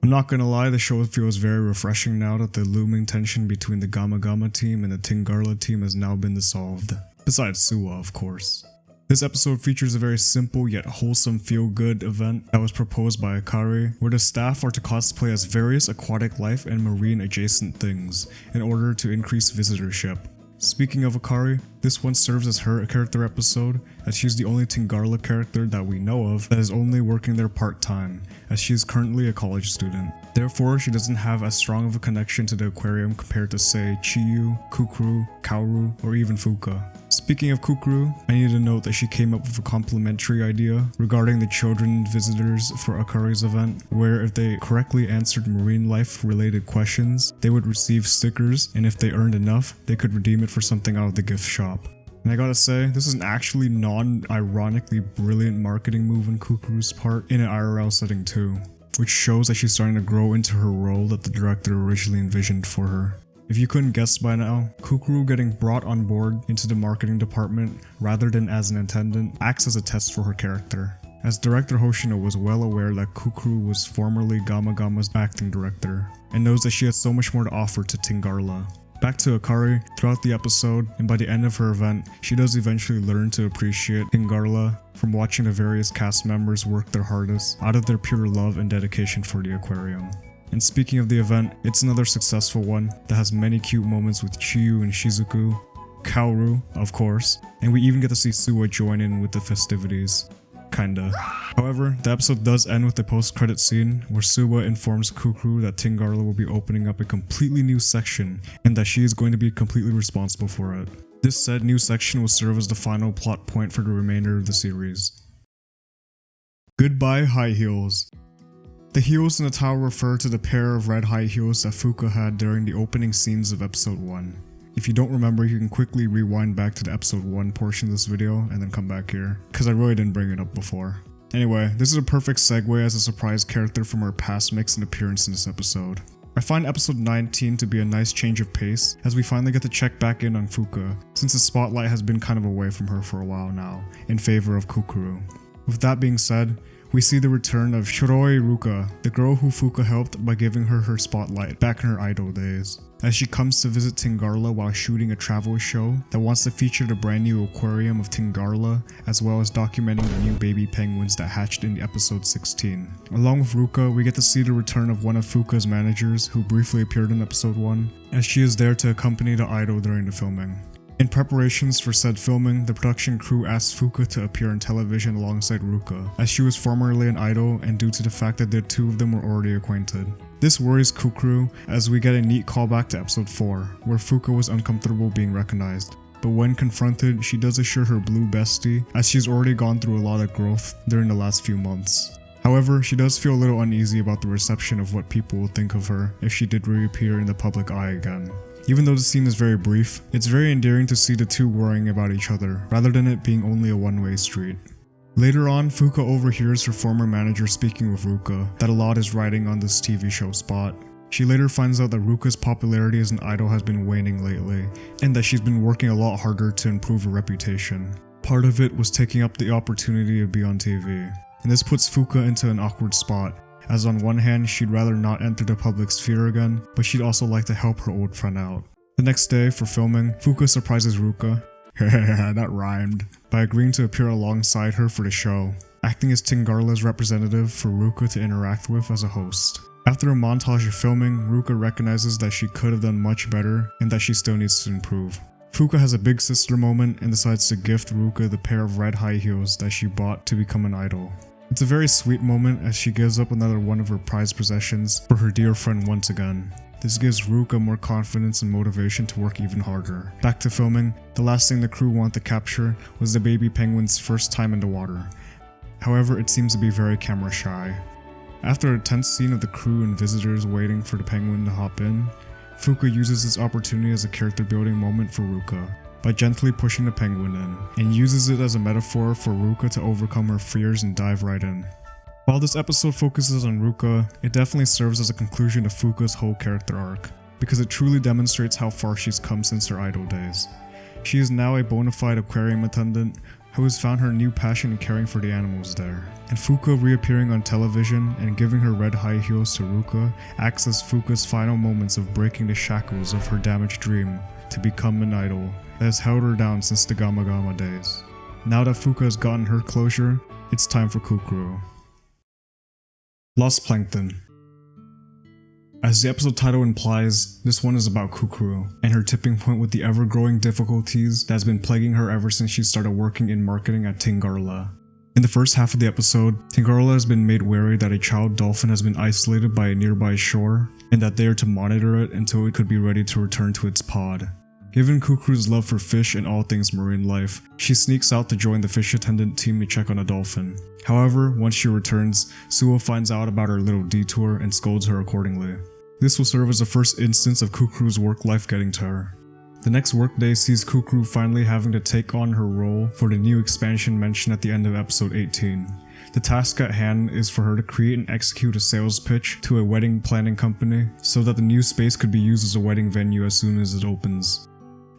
S1: I'm not gonna lie, the show feels very refreshing now that the looming tension between the Gama Gama team and the Tingarla team has now been dissolved. Besides Suwa, of course. This episode features a very simple yet wholesome feel-good event that was proposed by Akari, where the staff are to cosplay as various aquatic life and marine adjacent things in order to increase visitorship. Speaking of Akari, this one serves as her character episode, as she's the only Tingarla character that we know of that is only working there part-time, as she is currently a college student. Therefore, she doesn't have as strong of a connection to the aquarium compared to say Chiyu, Kukuru, Kaoru, or even Fuka. Speaking of Kukuru, I need to note that she came up with a complimentary idea regarding the children visitors for Akari's event, where if they correctly answered marine life related questions, they would receive stickers, and if they earned enough, they could redeem it for something out of the gift shop. And I gotta say, this is an actually non-ironically brilliant marketing move on Kukuru's part in an IRL setting too, which shows that she's starting to grow into her role that the director originally envisioned for her. If you couldn't guess by now, Kukuru getting brought on board into the marketing department rather than as an attendant acts as a test for her character, as director Hoshino was well aware that Kukuru was formerly Gama Gama's acting director, and knows that she has so much more to offer to Tingarla. Back to Akari, throughout the episode, and by the end of her event, she does eventually learn to appreciate Tingarla from watching the various cast members work their hardest out of their pure love and dedication for the aquarium. And speaking of the event, it's another successful one that has many cute moments with Chiyu and Shizuku, Kaoru, of course, and we even get to see Suwa join in with the festivities. Kinda. However, the episode does end with a post-credit scene where Suwa informs Kukuru that Tingarla will be opening up a completely new section and that she is going to be completely responsible for it. This said new section will serve as the final plot point for the remainder of the series. Goodbye, high heels. The heels in the towel refer to the pair of red high heels that Fuka had during the opening scenes of episode 1. If you don't remember, you can quickly rewind back to the episode 1 portion of this video and then come back here, because I really didn't bring it up before. Anyway, this is a perfect segue as a surprise character from her past makes an appearance in this episode. I find episode 19 to be a nice change of pace, as we finally get to check back in on Fuka, since the spotlight has been kind of away from her for a while now, in favor of Kukuru. With that being said, we see the return of Shiroi Ruka, the girl who Fuka helped by giving her her spotlight back in her idol days, as she comes to visit Tingarla while shooting a travel show that wants to feature the brand new aquarium of Tingarla, as well as documenting the new baby penguins that hatched in episode 16. Along with Ruka, we get to see the return of one of Fuka's managers who briefly appeared in episode 1, as she is there to accompany the idol during the filming. In preparations for said filming, the production crew asked Fuka to appear on television alongside Ruka, as she was formerly an idol and due to the fact that the two of them were already acquainted. This worries Kukuru, as we get a neat callback to episode 4, where Fuka was uncomfortable being recognized. But when confronted, she does assure her blue bestie, as she's already gone through a lot of growth during the last few months. However, she does feel a little uneasy about the reception of what people will think of her if she did reappear in the public eye again. Even though the scene is very brief, it's very endearing to see the two worrying about each other, rather than it being only a one-way street. Later on, Fuka overhears her former manager speaking with Ruka that a lot is riding on this TV show Spot. She later finds out that Ruka's popularity as an idol has been waning lately, and that she's been working a lot harder to improve her reputation. Part of it was taking up the opportunity to be on TV, and this puts Fuka into an awkward spot, as on one hand she'd rather not enter the public sphere again, but she'd also like to help her old friend out. The next day, for filming, Fuka surprises Ruka, that rhymed, by agreeing to appear alongside her for the show, acting as Tingarla's representative for Ruka to interact with as a host. After a montage of filming, Ruka recognizes that she could have done much better and that she still needs to improve. Fuka has a big sister moment and decides to gift Ruka the pair of red high heels that she bought to become an idol. It's a very sweet moment as she gives up another one of her prized possessions for her dear friend once again. This gives Ruka more confidence and motivation to work even harder. Back to filming, the last thing the crew wanted to capture was the baby penguin's first time in the water. However, it seems to be very camera shy. After a tense scene of the crew and visitors waiting for the penguin to hop in, Fuka uses this opportunity as a character building moment for Ruka by gently pushing the penguin in, and uses it as a metaphor for Ruka to overcome her fears and dive right in. While this episode focuses on Ruka, it definitely serves as a conclusion to Fuka's whole character arc, because it truly demonstrates how far she's come since her idol days. She is now a bona fide aquarium attendant who has found her new passion in caring for the animals there. And Fuka reappearing on television and giving her red high heels to Ruka acts as Fuka's final moments of breaking the shackles of her damaged dream to become an idol that has held her down since the Gama Gama days. Now that Fuka has gotten her closure, it's time for Kukuru. Lost Plankton. As the episode title implies, this one is about Kukuru and her tipping point with the ever-growing difficulties that has been plaguing her ever since she started working in marketing at Tingarla. In the first half of the episode, Tingarla has been made wary that a child dolphin has been isolated by a nearby shore, and that they are to monitor it until it could be ready to return to its pod. Given Kukuru's love for fish and all things marine life, she sneaks out to join the fish attendant team to check on a dolphin. However, once she returns, Suo finds out about her little detour and scolds her accordingly. This will serve as the first instance of Kukuru's work life getting to her. The next workday sees Kukuru finally having to take on her role for the new expansion mentioned at the end of episode 18. The task at hand is for her to create and execute a sales pitch to a wedding planning company so that the new space could be used as a wedding venue as soon as it opens.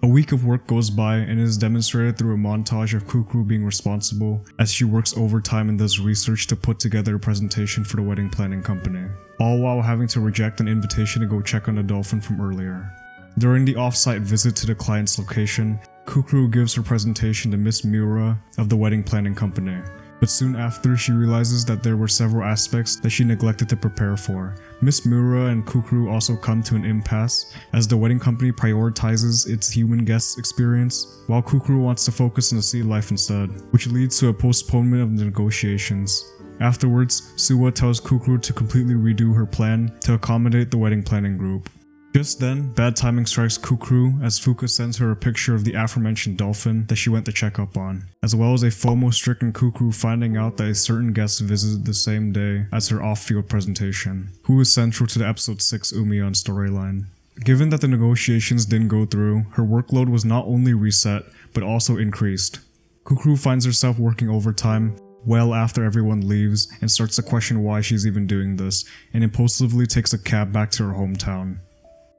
S1: A week of work goes by and it is demonstrated through a montage of Kukuru being responsible as she works overtime and does research to put together a presentation for the wedding planning company, all while having to reject an invitation to go check on the dolphin from earlier. During the off-site visit to the client's location, Kukuru gives her presentation to Miss Miura of the wedding planning company, but soon after she realizes that there were several aspects that she neglected to prepare for. Miss Miura and Kukuru also come to an impasse as the wedding company prioritizes its human guest experience, while Kukuru wants to focus on the sea life instead, which leads to a postponement of the negotiations. Afterwards, Suwa tells Kukuru to completely redo her plan to accommodate the wedding planning group. Just then, bad timing strikes Kuku as Fuka sends her a picture of the aforementioned dolphin that she went to check up on, as well as a FOMO-stricken Kuku finding out that a certain guest visited the same day as her off-field presentation, who is central to the episode 6 Umion storyline. Given that the negotiations didn't go through, her workload was not only reset, but also increased. Kuku finds herself working overtime well after everyone leaves and starts to question why she's even doing this, and impulsively takes a cab back to her hometown.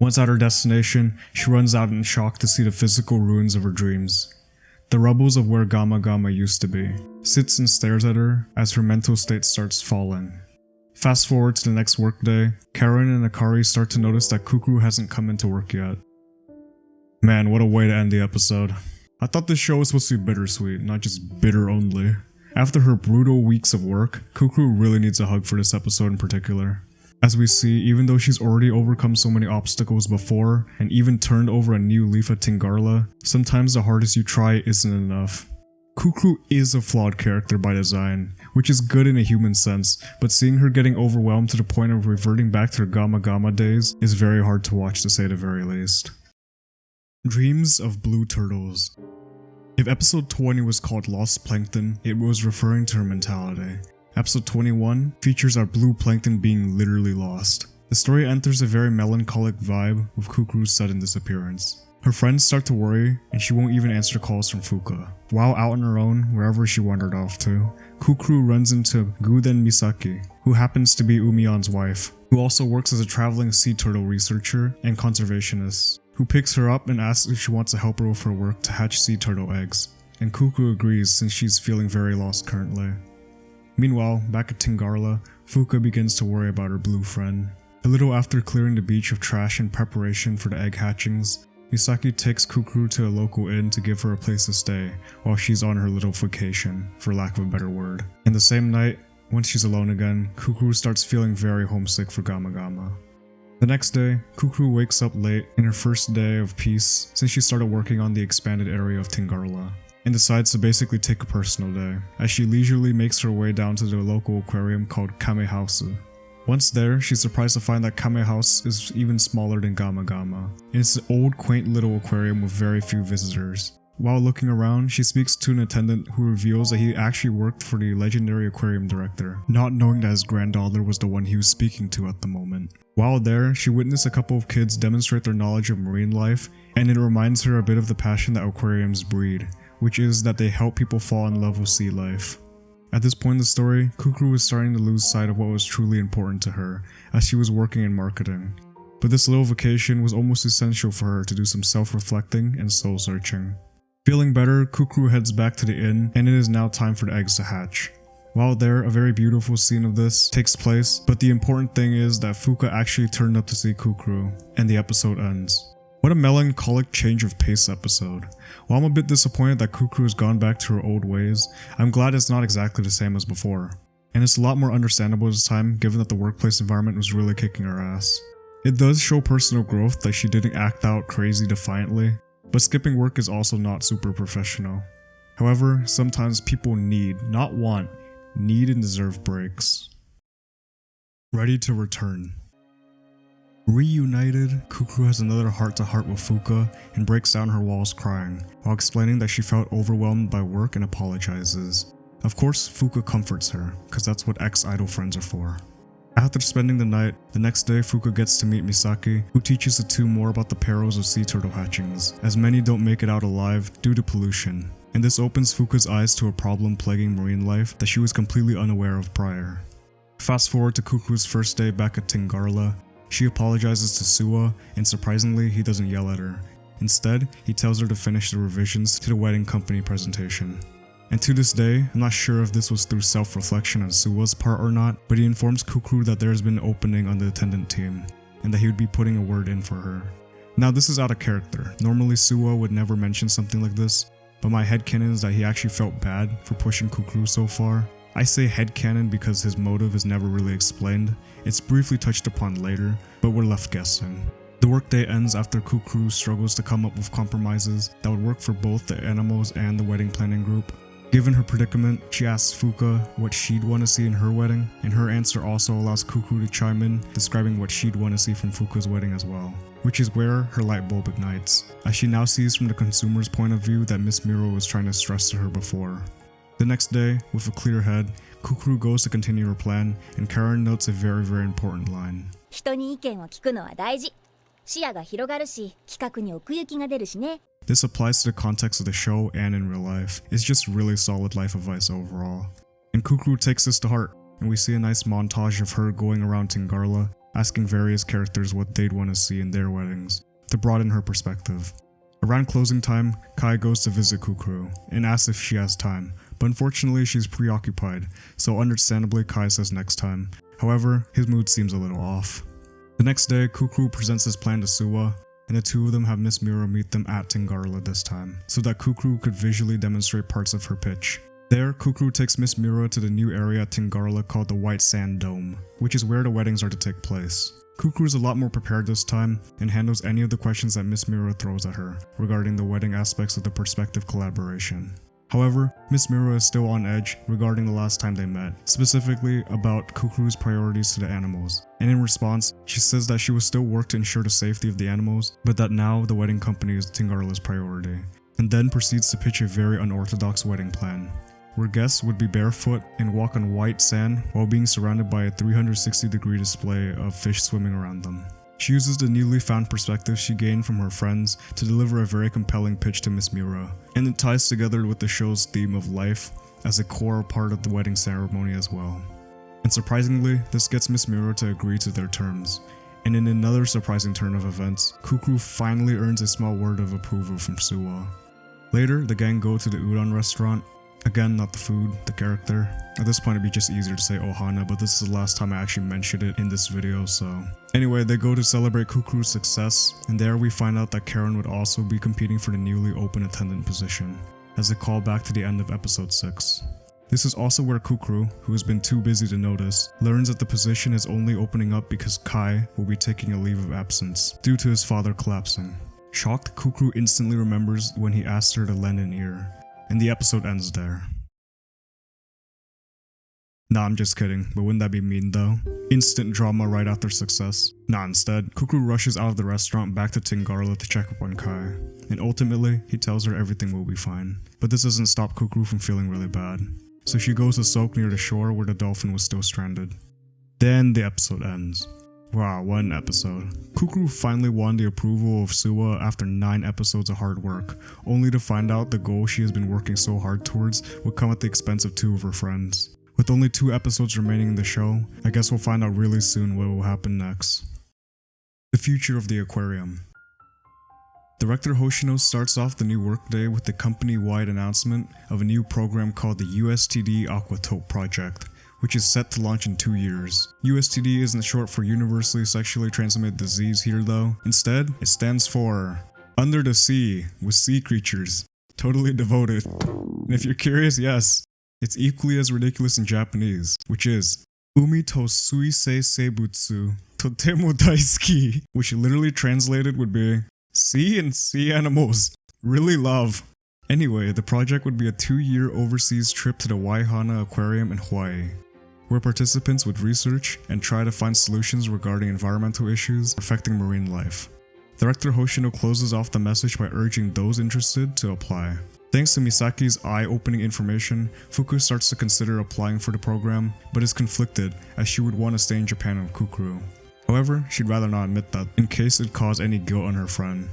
S1: Once at her destination, she runs out in shock to see the physical ruins of her dreams. The rubbles of where Gama Gama used to be, sits and stares at her as her mental state starts falling. Fast forward to the next workday, Karen and Akari start to notice that Kuku hasn't come into work yet. Man, what a way to end the episode. I thought this show was supposed to be bittersweet, not just bitter only. After her brutal weeks of work, Kuku really needs a hug for this episode in particular. As we see, even though she's already overcome so many obstacles before, and even turned over a new leaf at Tingarla, sometimes the hardest you try isn't enough. Kuku is a flawed character by design, which is good in a human sense, but seeing her getting overwhelmed to the point of reverting back to her Gama Gama days is very hard to watch, to say the very least. Dreams of Blue Turtles. If episode 20 was called Lost Plankton, it was referring to her mentality. Episode 21 features our blue plankton being literally lost. The story enters a very melancholic vibe with Kuku's sudden disappearance. Her friends start to worry, and she won't even answer calls from Fuka. While out on her own, wherever she wandered off to, Kuku runs into Guden Misaki, who happens to be Umion's wife, who also works as a traveling sea turtle researcher and conservationist, who picks her up and asks if she wants to help her with her work to hatch sea turtle eggs, and Kuku agrees since she's feeling very lost currently. Meanwhile, back at Tingarla, Fuka begins to worry about her blue friend. A little after clearing the beach of trash in preparation for the egg hatchings, Misaki takes Kuku to a local inn to give her a place to stay while she's on her little vacation, for lack of a better word. And the same night, once she's alone again, Kuku starts feeling very homesick for Gama Gama. The next day, Kuku wakes up late in her first day of peace since she started working on the expanded area of Tingarla, and decides to basically take a personal day, as she leisurely makes her way down to the local aquarium called Kame House. Once there, she's surprised to find that Kame House is even smaller than Gama Gama, and it's an old quaint little aquarium with very few visitors. While looking around, she speaks to an attendant who reveals that he actually worked for the legendary aquarium director, not knowing that his granddaughter was the one he was speaking to at the moment. While there, she witnessed a couple of kids demonstrate their knowledge of marine life, and it reminds her a bit of the passion that aquariums breed, which is that they help people fall in love with sea life. At this point in the story, Kuku was starting to lose sight of what was truly important to her, as she was working in marketing. But this little vacation was almost essential for her to do some self-reflecting and soul-searching. Feeling better, Kuku heads back to the inn, and it is now time for the eggs to hatch. While there, a very beautiful scene of this takes place, but the important thing is that Fuka actually turned up to see Kuku, and the episode ends. What a melancholic change of pace episode. While I'm a bit disappointed that Kuku has gone back to her old ways, I'm glad it's not exactly the same as before. And it's a lot more understandable this time, given that the workplace environment was really kicking her ass. It does show personal growth that she didn't act out crazy defiantly, but skipping work is also not super professional. However, sometimes people need, not want, need and deserve breaks. Ready to return. Reunited, Kuku has another heart-to-heart with Fuka and breaks down her walls crying, while explaining that she felt overwhelmed by work and apologizes. Of course, Fuka comforts her, cause that's what ex-idol friends are for. After spending the night, the next day Fuka gets to meet Misaki, who teaches the two more about the perils of sea turtle hatchings, as many don't make it out alive due to pollution, and this opens Fuka's eyes to a problem plaguing marine life that she was completely unaware of prior. Fast forward to Kuku's first day back at Tingarla. She apologizes to Suwa, and surprisingly, he doesn't yell at her. Instead, he tells her to finish the revisions to the wedding company presentation. And to this day, I'm not sure if this was through self-reflection on Suwa's part or not, but he informs Kuku that there has been an opening on the attendant team, and that he would be putting a word in for her. Now this is out of character. Normally Suwa would never mention something like this, but my headcanon is that he actually felt bad for pushing Kuku so far. I say headcanon because his motive is never really explained. It's briefly touched upon later, but we're left guessing. The workday ends after Kuku struggles to come up with compromises that would work for both the animals and the wedding planning group. Given her predicament, she asks Fuka what she'd want to see in her wedding, and her answer also allows Kuku to chime in, describing what she'd want to see from Fuka's wedding as well, which is where her light bulb ignites, as she now sees from the consumer's point of view that Miss Miro was trying to stress to her before. The next day, with a clear head, Kukuru goes to continue her plan, and Karen notes a very important line.
S3: 人に意見を聞くのは大事。視野が広がるし、企画に奥行きが出るしね。
S1: This applies to the context of the show and in real life. It's just really solid life advice overall. And Kukuru takes this to heart, and we see a nice montage of her going around Tingarla, asking various characters what they'd want to see in their weddings, to broaden her perspective. Around closing time, Kai goes to visit Kukuru, and asks if she has time, but unfortunately she's preoccupied, so understandably Kai says next time. However, his mood seems a little off. The next day, Kukuru presents his plan to Suwa, and the two of them have Miss Miro meet them at Tingarla this time, so that Kukuru could visually demonstrate parts of her pitch. There, Kukuru takes Miss Miro to the new area at Tingarla called the White Sand Dome, which is where the weddings are to take place. Kukuru is a lot more prepared this time, and handles any of the questions that Miss Miro throws at her, regarding the wedding aspects of the prospective collaboration. However, Miss Miro is still on edge regarding the last time they met, specifically about Kukuru's priorities to the animals, and in response, she says that she will still work to ensure the safety of the animals, but that now the wedding company is Tingarla's priority, and then proceeds to pitch a very unorthodox wedding plan, where guests would be barefoot and walk on white sand while being surrounded by a 360-degree display of fish swimming around them. She uses the newly found perspective she gained from her friends to deliver a very compelling pitch to Miss Miro, and it ties together with the show's theme of life as a core part of the wedding ceremony as well. And surprisingly, this gets Miss Miro to agree to their terms, and in another surprising turn of events, Kukuru finally earns a small word of approval from Suwa. Later, the gang go to the udon restaurant. Again, not the food, the character. At this point it'd be just easier to say Ohana, but this is the last time I actually mentioned it in this video, so... Anyway, they go to celebrate Kukuru's success, and there we find out that Karen would also be competing for the newly open attendant position, as a callback to the end of episode 6. This is also where Kukuru, who has been too busy to notice, learns that the position is only opening up because Kai will be taking a leave of absence, due to his father collapsing. Shocked, Kukuru instantly remembers when he asked her to lend an ear, and the episode ends there. Nah, I'm just kidding, but wouldn't that be mean though? Instant drama right after success. Nah, instead, Kukuru rushes out of the restaurant back to Tingarla to check up on Kai, and ultimately, he tells her everything will be fine. But this doesn't stop Kukuru from feeling really bad, so she goes to soak near the shore where the dolphin was still stranded. Then the episode ends. Wow, what an episode. Kukuru finally won the approval of Suwa after 9 episodes of hard work, only to find out the goal she has been working so hard towards would come at the expense of 2 of her friends. With only 2 episodes remaining in the show, I guess we'll find out really soon what will happen next. The future of the aquarium. Director Hoshino starts off the new workday with the company-wide announcement of a new program called the USTD Aquatope project, which is set to launch in 2 years. USTD isn't short for Universally Sexually Transmitted Disease here though. Instead, it stands for Under the Sea with Sea Creatures. Totally devoted. And if you're curious, yes, it's equally as ridiculous in Japanese, which is Umi to suisei seibutsu totemo daisuki, which literally translated would be sea and sea animals. Really love. Anyway, the project would be a 2-year overseas trip to the Waihana Aquarium in Hawaii, where participants would research and try to find solutions regarding environmental issues affecting marine life. Director Hoshino closes off the message by urging those interested to apply. Thanks to Misaki's eye-opening information, Fuku starts to consider applying for the program, but is conflicted as she would want to stay in Japan with Kukuru. However, she'd rather not admit that, in case it caused any guilt on her friend.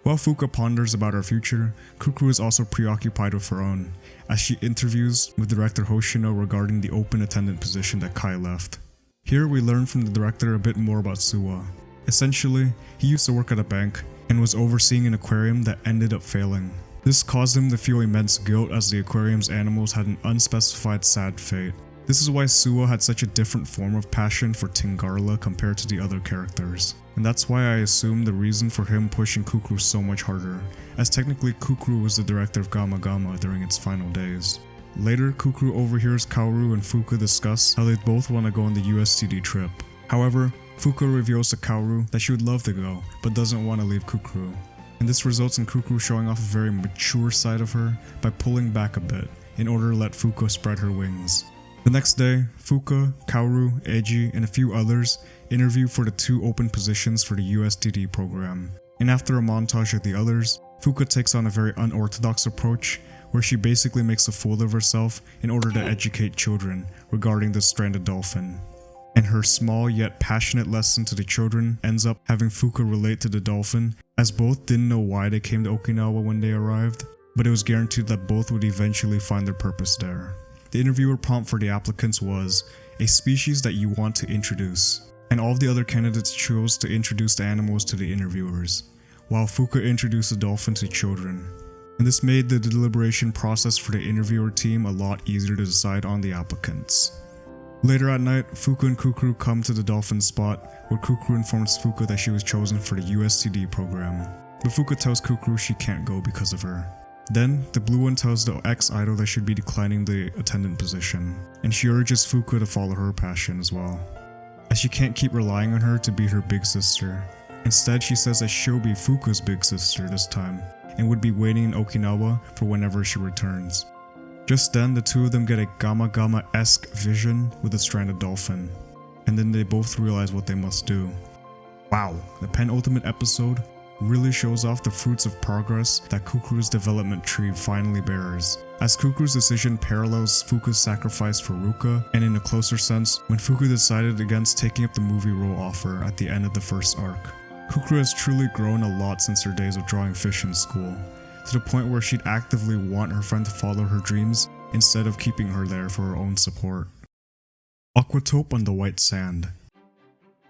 S1: While Fuka ponders about her future, Kukuru is also preoccupied with her own, as she interviews with Director Hoshino regarding the open attendant position that Kai left. Here we learn from the director a bit more about Suwa. Essentially, he used to work at a bank, and was overseeing an aquarium that ended up failing. This caused him to feel immense guilt as the aquarium's animals had an unspecified sad fate. This is why Suwa had such a different form of passion for Tingarla compared to the other characters. And that's why I assume the reason for him pushing Kukuru so much harder, as technically Kukuru was the director of Gama Gama during its final days. Later, Kukuru overhears Kaoru and Fuka discuss how they both want to go on the USTD trip. However, Fuka reveals to Kaoru that she would love to go, but doesn't want to leave Kukuru. And this results in Kukuru showing off a very mature side of her by pulling back a bit, in order to let Fuka spread her wings. The next day, Fuka, Kaoru, Eiji, and a few others interview for the 2 open positions for the USTD program. And after a montage of the others, Fuka takes on a very unorthodox approach where she basically makes a fool of herself in order to educate children regarding the stranded dolphin. And her small yet passionate lesson to the children ends up having Fuka relate to the dolphin, as both didn't know why they came to Okinawa when they arrived, but it was guaranteed that both would eventually find their purpose there. The interviewer prompt for the applicants was, a species that you want to introduce, and all of the other candidates chose to introduce the animals to the interviewers, while Fuka introduced the dolphin to children. And this made the deliberation process for the interviewer team a lot easier to decide on the applicants. Later at night, Fuka and Kukuru come to the dolphin spot, where Kukuru informs Fuka that she was chosen for the USTD program. But Fuka tells Kukuru she can't go because of her. Then, the blue one tells the ex-idol that she'd be declining the attendant position, and she urges Fuka to follow her passion as well, as she can't keep relying on her to be her big sister. Instead, she says that she'll be Fuka's big sister this time, and would be waiting in Okinawa for whenever she returns. Just then, the two of them get a Gama Gama-esque vision with a stranded dolphin, and then they both realize what they must do. Wow, the penultimate episode really shows off the fruits of progress that Kukuru's development tree finally bears, as Kukuru's decision parallels Fuka's sacrifice for Ruka, and in a closer sense, when Fuka decided against taking up the movie role offer at the end of the first arc. Kukuru has truly grown a lot since her days of drawing fish in school, to the point where she'd actively want her friend to follow her dreams instead of keeping her there for her own support. Aquatope on the White Sand.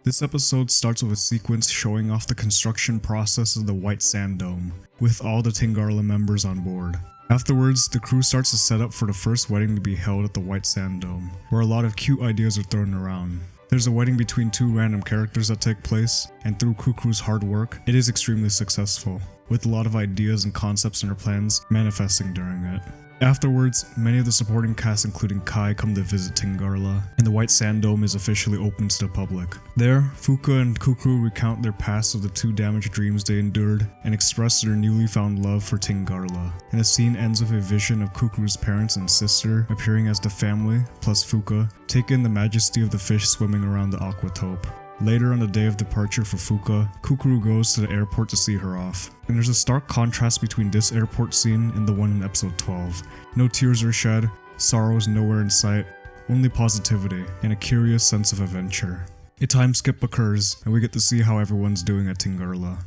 S1: This episode starts with a sequence showing off the construction process of the White Sand Dome, with all the Tingarla members on board. Afterwards, the crew starts to set up for the first wedding to be held at the White Sand Dome, where a lot of cute ideas are thrown around. There's a wedding between 2 random characters that take place, and through Kukuru's hard work, it is extremely successful, with a lot of ideas and concepts in her plans manifesting during it. Afterwards, many of the supporting cast including Kai come to visit Tingarla, and the White Sand Dome is officially open to the public. There, Fuka and Kukuru recount their past of the 2 damaged dreams they endured, and express their newly found love for Tingarla, and the scene ends with a vision of Kukuru's parents and sister appearing as the family, plus Fuka, take in the majesty of the fish swimming around the Aquatope. Later on the day of departure for Fuka, Kukuru goes to the airport to see her off, and there's a stark contrast between this airport scene and the one in episode 12. No tears are shed, sorrow is nowhere in sight, only positivity, and a curious sense of adventure. A time skip occurs, and we get to see how everyone's doing at Tingarla.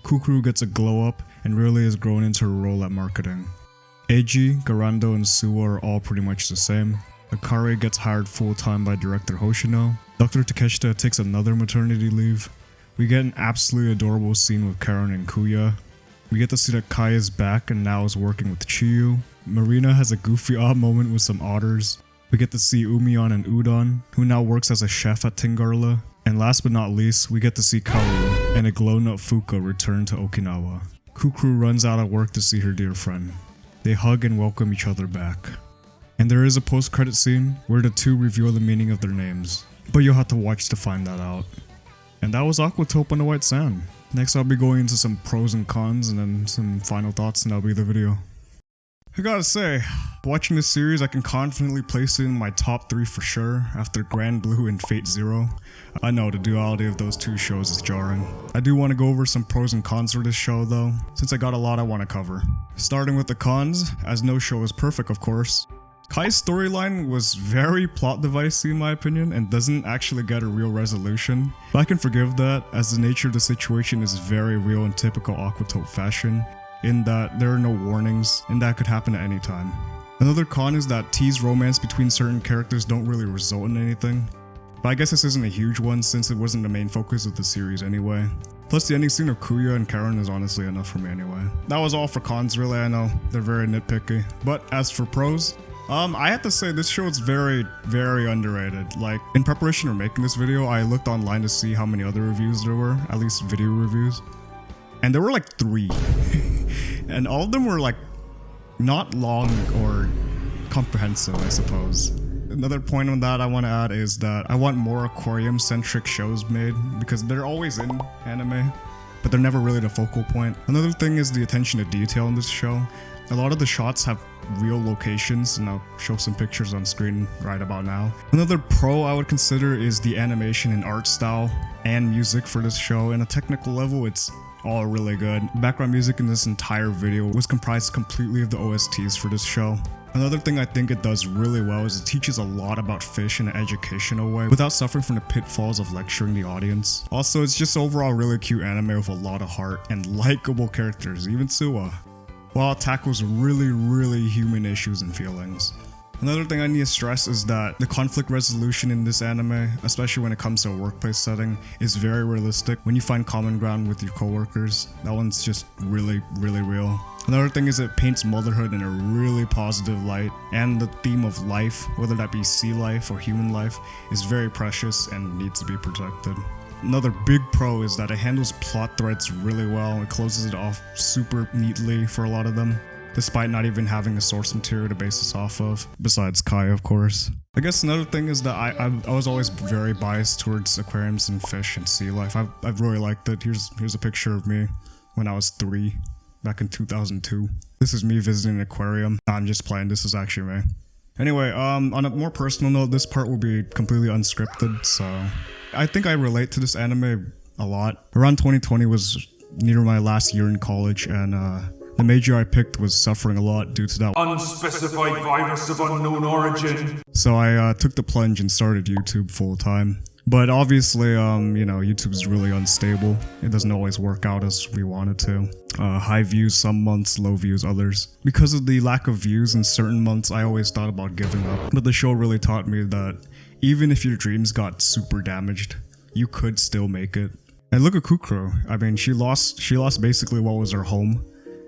S1: Kukuru gets a glow up, and really has grown into her role at marketing. Eiji, Garando, and Suwa are all pretty much the same. Akari gets hired full-time by director Hoshino. Dr. Takeshita takes another maternity leave. We get an absolutely adorable scene with Karen and Kuya. We get to see that Kai is back and now is working with Chiyu. Marina has a goofy odd moment with some otters. We get to see Umion and Udon, who now works as a chef at Tingarla. And last but not least, we get to see Kaoru and a glow-nut Fuka return to Okinawa. Kukuru runs out of work to see her dear friend. They hug and welcome each other back. And there is a post-credit scene where the 2 reveal the meaning of their names, but you'll have to watch to find that out. And that was Aquatope on the White Sand. Next I'll be going into some pros and cons and then some final thoughts, and that'll be the video. I gotta say, watching this series I can confidently place it in my top 3 for sure, after Grand Blue and Fate Zero. I know the duality of those 2 shows is jarring. I do want to go over some pros and cons for this show though, since I got a lot I want to cover. Starting with the cons, as no show is perfect of course. Kai's storyline was very plot devicey in my opinion, and doesn't actually get a real resolution. But I can forgive that, as the nature of the situation is very real in typical Aquatope fashion, in that there are no warnings, and that could happen at any time. Another con is that teased romance between certain characters don't really result in anything. But I guess this isn't a huge one since it wasn't the main focus of the series anyway. Plus the ending scene of Kuya and Karen is honestly enough for me anyway. That was all for cons really, I know, they're very nitpicky. But as for pros, I have to say this show is very, very underrated. Like, in preparation for making this video, I looked online to see how many other reviews there were, at least video reviews. And there were like 3. And all of them were like, not long or comprehensive, I suppose. Another point on that I want to add is that I want more Aquarium-centric shows made, because they're always in anime, but they're never really the focal point. Another thing is the attention to detail in this show. A lot of the shots have real locations, and I'll show some pictures on screen right about now. Another pro I would consider is the animation and art style and music for this show. In a technical level, it's all really good. Background music in this entire video was comprised completely of the OSTs for this show. Another thing I think it does really well is it teaches a lot about fish in an educational way without suffering from the pitfalls of lecturing the audience. Also, it's just overall really cute anime with a lot of heart and likable characters, even Suwa, while it tackles really human issues and feelings. Another thing I need to stress is that the conflict resolution in this anime, especially when it comes to a workplace setting, is very realistic. When you find common ground with your coworkers, that one's just really real. Another thing is it paints motherhood in a really positive light, and the theme of life, whether that be sea life or human life, is very precious and needs to be protected. Another big pro is that it handles plot threads really well. It closes it off super neatly for a lot of them, despite not even having a source material to base this off of, besides Kai, of course. I guess another thing is that I was always very biased towards aquariums and fish and sea life. I've really liked it. Here's a picture of me when I was 3, back in 2002. This is me visiting an aquarium. I'm just playing, this is actually me. Anyway, on a more personal note, this part will be completely unscripted, so I think I relate to this anime a lot. Around 2020 was near my last year in college, and the major I picked was suffering a lot due to that
S4: unspecified virus of unknown origin.
S1: So I took the plunge and started YouTube full time. But obviously, you know, YouTube's really unstable. It doesn't always work out as we want it to. High views some months, low views others. Because of the lack of views in certain months, I always thought about giving up. But the show really taught me that even if your dreams got super damaged, you could still make it. And look at Kukro. I mean, she lost basically what was her home,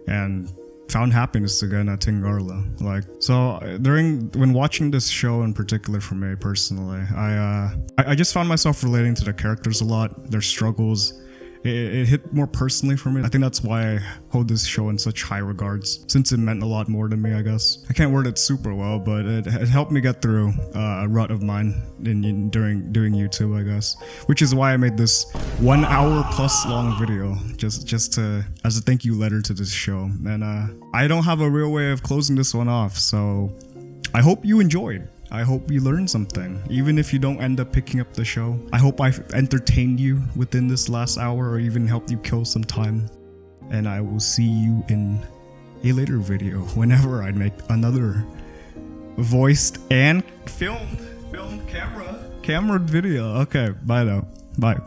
S1: and found happiness again at Tinara. Like, so when watching this show in particular, for me personally, I just found myself relating to the characters a lot, their struggles. It hit more personally for me. I think that's why I hold this show in such high regards, since it meant a lot more to me, I guess. I can't word it super well, but it helped me get through a rut of mine during doing YouTube, I guess. Which is why I made this 1 hour plus long video, just to as a thank you letter to this show. And I don't have a real way of closing this one off, so I hope you enjoyed. I hope you learned something, even if you don't end up picking up the show. I hope I've entertained you within this last hour, or even helped you kill some time. And I will see you in a later video, whenever I make another voiced and filmed camera video. Okay, bye now. Bye.